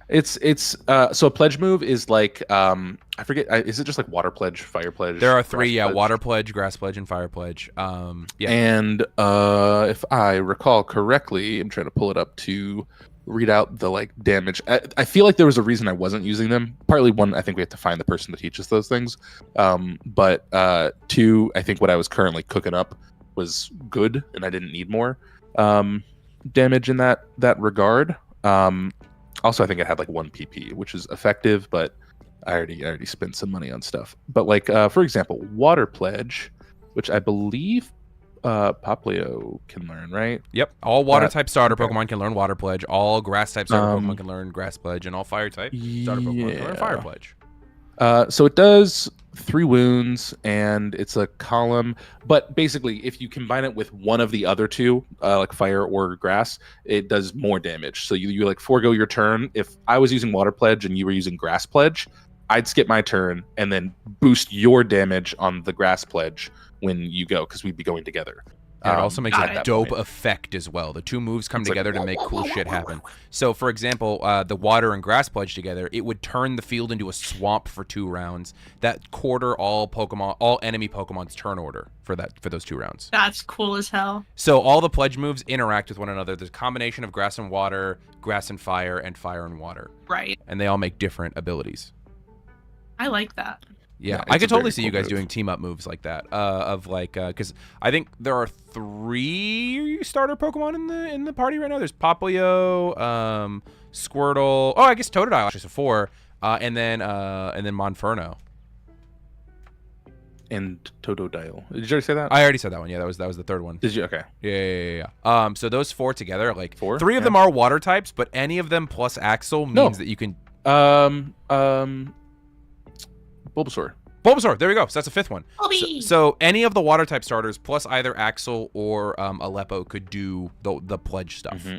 It's so a pledge move is like I forget, is it just like water pledge, fire pledge? There are three, grass pledge? water pledge, grass pledge, and fire pledge. Yeah. And if I recall correctly, I'm trying to pull it up to read out the like damage. I feel like there was a reason I wasn't using them. Partly one, I think we have to find the person that teaches those things. But two, I think what I was currently cooking up was good, and I didn't need more damage in that regard. Also, I think it had like 1 PP, which is effective, but I already spent some money on stuff. But like for example, water pledge, which I believe Poplio can learn, right? Yep. All water type starter okay. Pokemon can learn water pledge. All grass type starter Pokemon can learn grass pledge, and all fire type starter Pokemon can learn fire Yeah. pledge. So it does 3 wounds, and it's a column. But basically, if you combine it with one of the other two, like fire or grass, it does more damage. So you like forego your turn. If I was using water pledge and you were using grass pledge, I'd skip my turn and then boost your damage on the grass pledge when you go, because we'd be going together. And it also makes got a it. dope effect as well. The two moves come It's like, together to make cool shit happen. So, for example, the water and grass pledge together, it would turn the field into a swamp for 2 rounds. That quarter all enemy Pokemon's turn order for those 2 rounds. That's cool as hell. So all the pledge moves interact with one another. There's a combination of grass and water, grass and fire and water, Right. and they all make different abilities. I like that. Yeah, Yeah, I it's could a totally very see you cool guys move. doing team up moves like that. Because I think there are 3 starter Pokemon in the party right now. There's Poplio, Squirtle. Oh, I guess Totodile actually. So 4, and then Monferno. and Totodile. Did you already say that? I already said that one. Yeah, that was the third one. Did you? Okay. Yeah. So those 4 together, like Four? 3 of them are water types, but any of them plus Axel means that you can. Bulbasaur. Bulbasaur. There we go. So that's a 5th one. Bulby! So any of the water type starters plus either Axel or Aleppo could do the pledge stuff. Mm-hmm.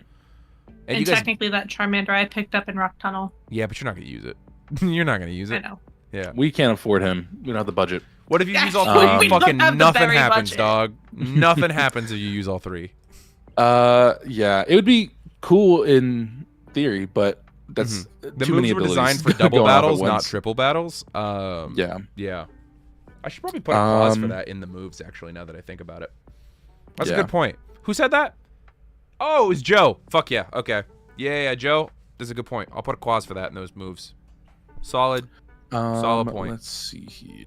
And you guys, technically that Charmander I picked up in Rock Tunnel. yeah, but you're not gonna use it. You're not gonna use I it. know. Yeah. We can't afford him. We don't have the budget. What if you use all Um, 3? we don't Fucking have the nothing berry happens, budget. dog. Nothing happens if you use all 3. Yeah, it would be cool in theory, but that's The too moves many were abilities designed for double going off at battles, not once. triple battles. Yeah. Yeah. I should probably put a clause for that in the moves, actually, now that I think about it. That's a Yeah. good point. Who said that? Oh, it was Joe. Fuck yeah. Okay. Yeah, Joe. That's a good point. I'll put a clause for that in those moves. Solid. Solid point. Let's see here.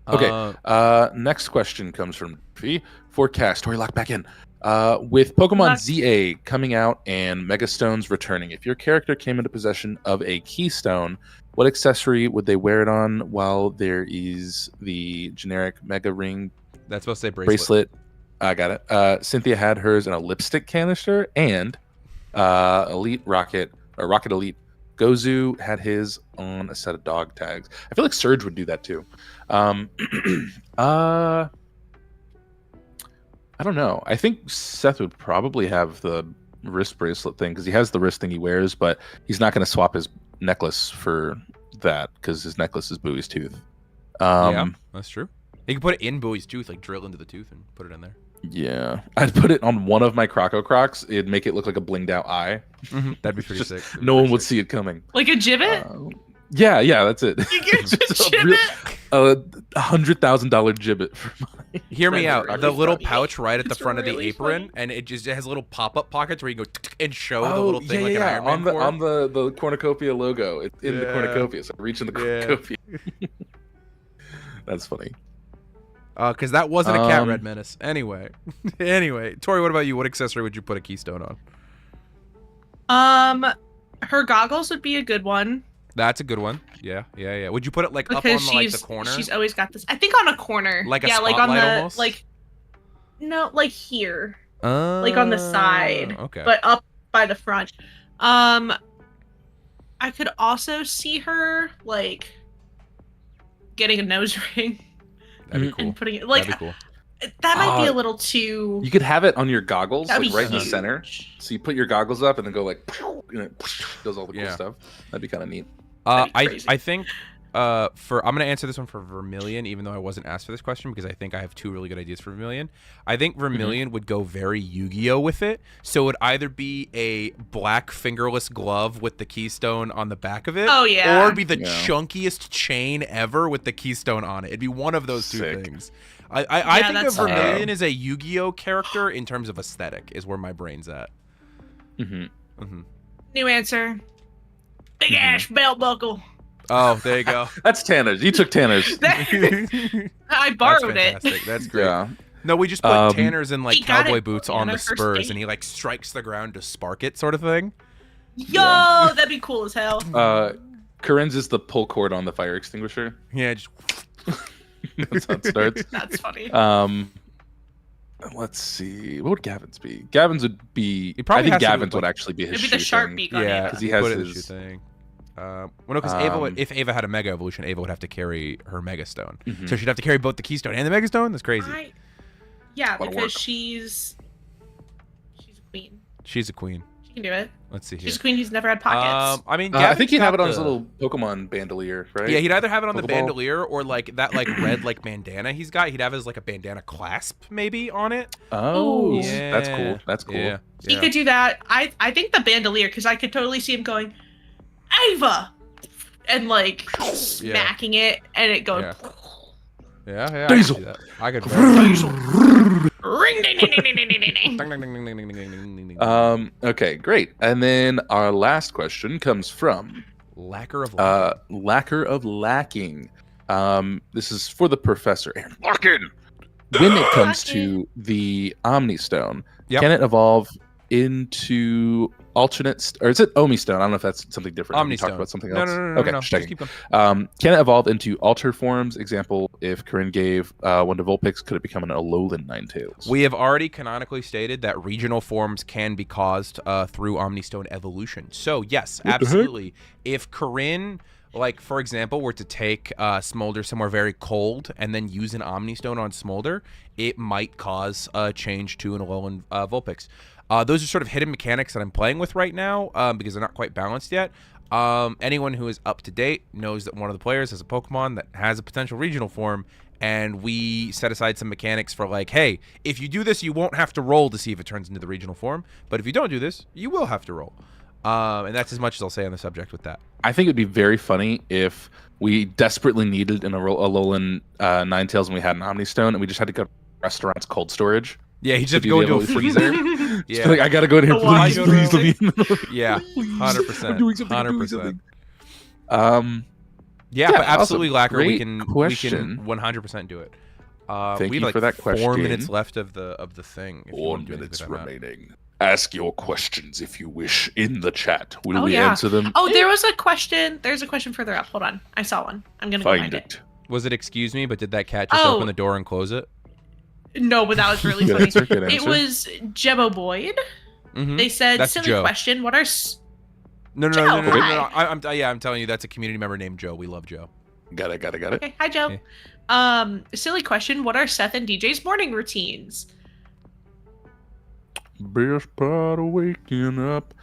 Okay. Next question comes from V. Forecast. Tori, lock back in. With Pokemon Lock. ZA coming out and Megastones returning, if your character came into possession of a Keystone, what accessory would they wear it on while there is the generic Mega Ring That's supposed to say bracelet? I got it. Cynthia had hers in a lipstick canister, and Elite Rocket, or Rocket Elite Gozu had his on a set of dog tags. I feel like Surge would do that too. I don't know. I think Seth would probably have the wrist bracelet thing because he has the wrist thing he wears, but he's not going to swap his necklace for that because his necklace is Bowie's tooth. Yeah, that's true. You can put it in Bowie's tooth, like drill into the tooth and put it in there. Yeah, I'd put it on one of my Croco Crocs. It'd make it look like a blinged out eye. That'd be pretty Just sick. no one would see it coming. Like a gibbet? Yeah, that's it. You get a Just a real- gibbet? $100,000 gibbet for my. Hear me out. Rocket The little funny. pouch right at the It's front of the really apron, funny. and it has little pop-up pockets where you go and show the little thing like an Iron Man on the cord. on the cornucopia logo. It's in the Yeah. cornucopia, so I reach in the Yeah. cornucopia. That's funny. Because that wasn't a cat Um, red menace. Anyway, Tori, what about you? What accessory would you put a Keystone on? Her goggles would be a good one That's a good one. Yeah. Would you put it like up on because like the corner? she's always got this. I think on a corner. Like a yeah, like on spotlight the almost? like. No, like here, like on the side, Okay. but up by the front. I could also see her like getting a nose ring That'd be cool. and putting it like That'd be cool. that might be a little too. You could have it on your goggles, That'd like be right in the huge. center. So you put your goggles up and then go like, and it does all the cool Yeah. stuff. That'd be kind of neat. That'd be I crazy. think I'm gonna answer this one for Vermilion, even though I wasn't asked for this question because I think I have 2 really good ideas for Vermilion. I think Vermilion would go very Yu-Gi-Oh with it, so it would either be a black fingerless glove with the Keystone on the back of it, Oh yeah. or it'd be the Yeah. chunkiest chain ever with the Keystone on it. It'd be one of those 2 Sick. things. I Yeah, think of that's fair. Vermilion as a Yu-Gi-Oh character in terms of aesthetic is where my brain's at. Mm-hmm. New answer. Big Mm-hmm. ass belt buckle. Oh, there you go. That's Tanner's. You took Tanner's. I borrowed That's it. fantastic. That's great. Yeah. No, we just put Tanner's in like He got cowboy it boots on on the our first spurs, date. and he like strikes the ground to spark it, sort of thing. Yo, that'd be cool as hell. Corinne's is the pull cord on the fire extinguisher. Yeah, just That's how it starts. That's funny. Let's see. What would Gavin's be? Gavin's would be. He probably I think has to do Gavin's with, would actually be his It'd be the shoe sharp thing. beak on yeah, Ava. 'Cause he has put it in his- shoe thing. Well, no, because Ava, Um, if Ava had a Mega Evolution, Ava would have to carry her Mega Stone, Mhm. so she'd have to carry both the Keystone and the Mega Stone. That's crazy. Yeah, Lot of because work. she's a queen. She's a queen. She can do it. Let's see here. She's a queen who's never had pockets. I mean, I Gavin's think he'd have got it on his the- little Pokemon bandolier, right? Yeah, he'd either have it on the Pokeball. bandolier or like that, like red like bandana he's got. He'd have his like a bandana clasp maybe on it. Oh, Ooh. that's cool. That's cool. Yeah, He yeah. could do that. I think the bandolier, because I could totally see him going, Ava, and like smacking it, and it going. Yeah. Yeah, I Diesel. could see that. I could. Ring ding ding ding ding ding ding ding. Ding, ding, ding, ding, ding, ding, ding, ding, ding. Okay, great. And then our last question comes from Lacquer of life. Lacquer of Lacking. This is for the Professor. Aaron Larkin. When it comes to the Omni Stone, Yep. can it evolve into or is it Omi Stone? I don't know if that's something different. Omni We talked Stone. about something No, else. no, Okay, no. just Just checking. keep going. Can it evolve into alter forms? Example, if Coryne gave one to Vulpix, could it become an Alolan Ninetales? We have already canonically stated that regional forms can be caused through Omnistone evolution. So yes, What the heck? absolutely. If Coryne, like for example, were to take Smolder somewhere very cold and then use an Omnistone on Smolder, it might cause a change to an Alolan Vulpix. Those are sort of hidden mechanics that I'm playing with right now because they're not quite balanced yet. Anyone who is up to date knows that one of the players has a Pokemon that has a potential regional form, and we set aside some mechanics for like, hey, if you do this, you won't have to roll to see if it turns into the regional form, but if you don't do this, you will have to roll. And that's as much as I'll say on the subject with that. I think it'd be very funny if we desperately needed an Alolan Ninetales and we had an Omnistone, and we just had to go to restaurants cold storage. Yeah, you just to have to do go the into a evolution. freezer. Just be like, I gotta go in here, Oh, why please, go please, to- let me in. Yeah, Please. 100%. I'm doing something. I'm doing 100%. something. Yeah, Yeah, but absolutely, awesome. Lacquer. We Great can question. 100% do it. Thank we you have for like that 4 question. minutes left of the thing. if you 4 wanna do anything minutes with that map. remaining. Ask your questions if you wish in the chat. Will Oh, we yeah. answer them? Oh, there was a question. There's a question further up. Hold on. I saw one. I'm going to go Find find it. it. Was it excuse me, but did that cat just Oh. open the door and close it? No, but that was really Good funny. answer, good It answer. was Jebo Boyd. Mm-hmm. They said, That's silly Joe. question. What are... No, Joe, hi. I'm telling you, that's a community member named Joe. We love Joe. Got it. Okay, hi, Joe. Silly question. What are Seth and DJ's morning routines? Best part of waking up.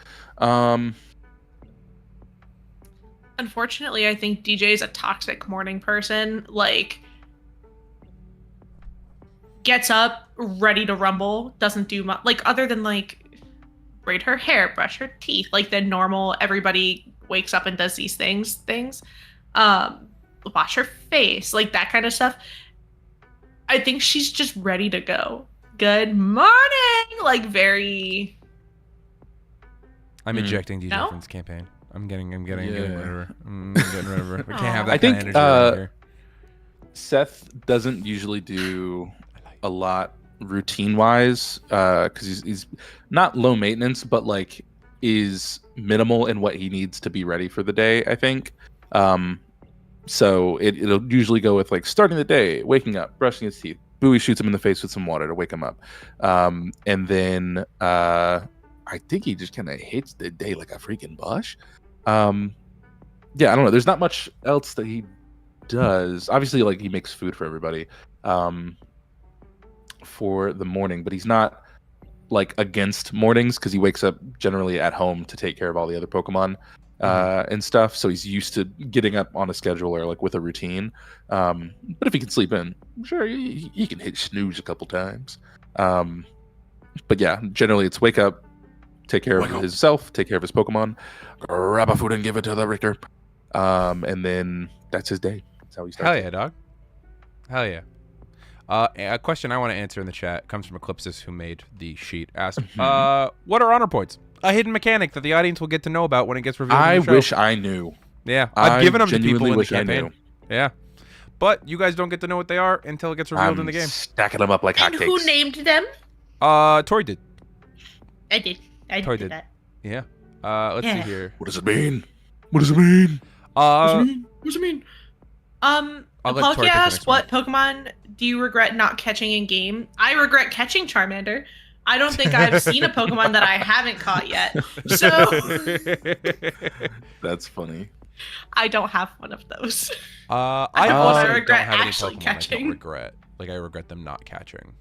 Unfortunately, I think DJ's a toxic morning person. Like, gets up, ready to rumble, doesn't do much. Like, other than, like, braid her hair, brush her teeth. Like, the normal, everybody wakes up and does these things. Wash her face. Like, that kind of stuff. I think she's just ready to go. Good morning! Like, very... I'm ejecting DJ No? from this campaign. I'm getting rid of Yeah. her. I'm getting rid of her. We can't have that I kind think, of energy around here. Seth doesn't usually do a lot routine-wise because he's not low maintenance, but like is minimal in what he needs to be ready for the day, I think. So it'll usually go with like starting the day, waking up, brushing his teeth. Bowie shoots him in the face with some water to wake him up. And then I think he just kind of hits the day like a freaking Bosch. Yeah, I don't know. There's not much else that he does. Obviously, like he makes food for everybody for the morning, but he's not like against mornings because he wakes up generally at home to take care of all the other Pokemon and stuff. So he's used to getting up on a schedule or like with a routine. But if he can sleep in, sure, he can hit snooze a couple times. But yeah, generally it's wake up, take care of himself, take care of his Pokemon, grab a food and give it to the Richter. And then that's his day. That's how he starts. Hell yeah, dog. Hell yeah. A question I want to answer in the chat comes from Eclipsis, who made the sheet. Asked, what are honor points? A hidden mechanic that the audience will get to know about when it gets revealed. I in the show. wish I knew. Yeah, I've given them to people genuinely in the wish I campaign. knew. Yeah, but you guys don't get to know what they are until it gets revealed in the game. Stacking them up like And hotcakes. who named them? Tori did. I did. I Tori did did. that. Yeah. Let's see here. What does it mean? What does it mean? What does it mean? I'll let Tori Palkia take the asked, next one. what Pokemon do you regret not catching in game? I regret catching Charmander. I don't think I've seen a Pokemon that I haven't caught yet. So That's funny. I don't have one of those. I I also don't regret have any actually Pokemon I catching. don't regret. Like I regret them not catching.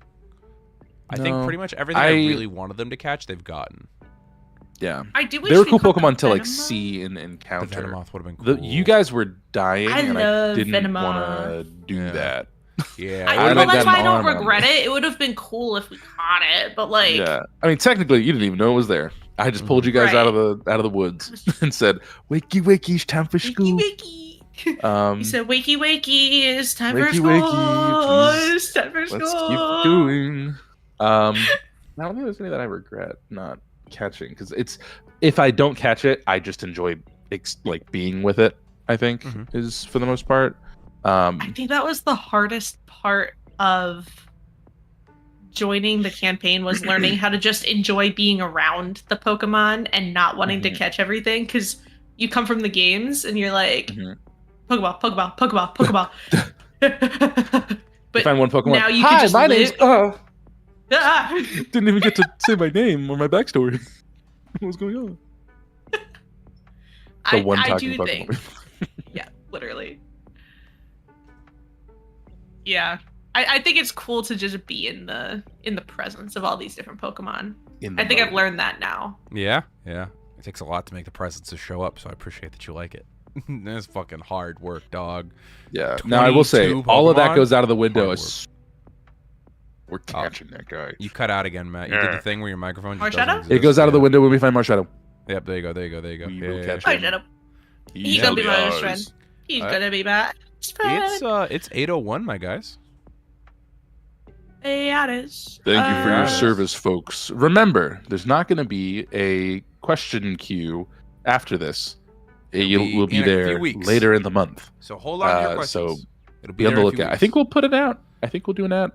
I think No, pretty much everything I really wanted them to catch, they've gotten. Yeah. I do wish They were we cool caught the Pokemon to like Venomoth. see and The encounter. Venomoth would have been cool. You guys were dying, I and I love didn't Venomoth. want to do Yeah. that. Yeah. I, would've well, that's gotten why I don't arm on regret it. It would have been cool if we caught it, but like, Yeah, I mean, technically, you didn't even know it was there. I just pulled you guys out of the woods and said, "Wakey, wakey, it's time for wakey school." wakey. He said, "Wakey, wakey, it's time for Wakey, school. wakey, It's time for school." Let's keep doing. I don't think there's any that I regret not catching because it's if I don't catch it, I just enjoy like being with it. I think is for the most part. I think that was the hardest part of joining the campaign was learning how to just enjoy being around the Pokemon and not wanting to catch everything, because you come from the games and you're like, Pokeball, Pokeball, Pokeball, Pokeball. But find one Pokemon. now you Hi, can just my live... name's didn't even get to say my name or my backstory. What's going on? The one I talking do Pokemon. think, yeah, literally. Yeah, I think it's cool to just be in the presence of all these different Pokemon. I think I've learned that now. Yeah. It takes a lot to make the presences show up, so I appreciate that you like it. That's fucking hard work, dog. Yeah. Now I will say, all of that Pokemon? goes out of the window Hard as we're catching that guy. You cut out again, Matt. You did the thing where your microphone just Marshadow? doesn't exist. It goes out of the window when we find Marshadow. Yep, there you go. We will Yeah. catch I him. shut up. He He's gonna be my shall best friend. yours. He's gonna be my best friend. It's 8:01, my guys. Yeah, it is. Thank you for your Uh, service, folks. Remember, there's not going to be a question queue after this. We'll be in a there few weeks. later in the month. So hold on to your so questions. It'll Be on there the in a few lookout. I weeks. think we'll put it out. I think we'll do an ad.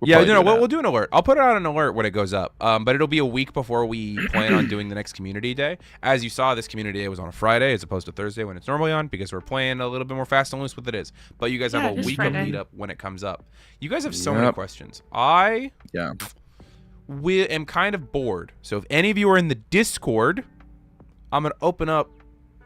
Yeah, we'll do an alert. I'll put out an alert when it goes up. But it'll be a week before we plan on doing the next community day. As you saw, this community day was on a Friday as opposed to Thursday when it's normally on, because we're playing a little bit more fast and loose with it is. But you guys Yeah, have it a is week of Friday. lead up when it comes up. You guys have so many Yep. questions. I Yeah. am kind of bored. So if any of you are in the Discord, I'm gonna open up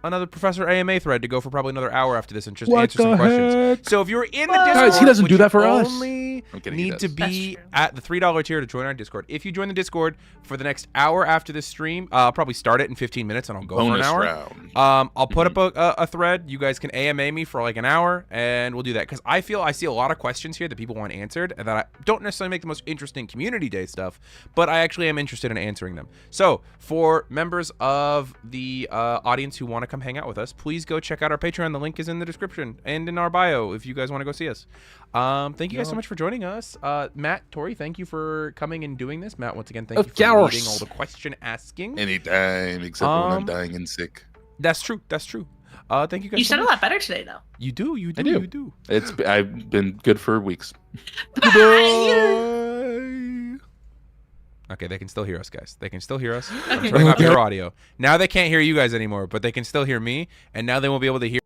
another Professor AMA thread to go for probably another hour after this and just What answer some the questions. heck? So if you're in the Guys, Discord, he doesn't which do that for you us. only I'm kidding, he need to does. be That's true. at the $3 tier to join our Discord. If you join the Discord for the next hour after this stream, I'll probably start it in 15 minutes and I'll go Bonus for an hour. round. I'll put up a thread. You guys can AMA me for like an hour, and we'll do that because I feel I see a lot of questions here that people want answered, and that I don't necessarily make the most interesting community day stuff, but I actually am interested in answering them. So for members of the audience who want to come hang out with us, please go check out our Patreon. The link is in the description and in our bio if you guys want to go see us. Thank you guys so much for joining us. Matt, Tori, thank you for coming and doing this. Matt, once again, thank you for leading all the question asking. Anytime, except when I'm dying and sick. That's true. Thank you guys. You so sound a much. lot better today, though. You do. I do. You do. I've been good for weeks. Okay, they can still hear us, guys. They can still hear us. I'm Okay. turning off your audio. Now they can't hear you guys anymore, but they can still hear me, and now they won't be able to hear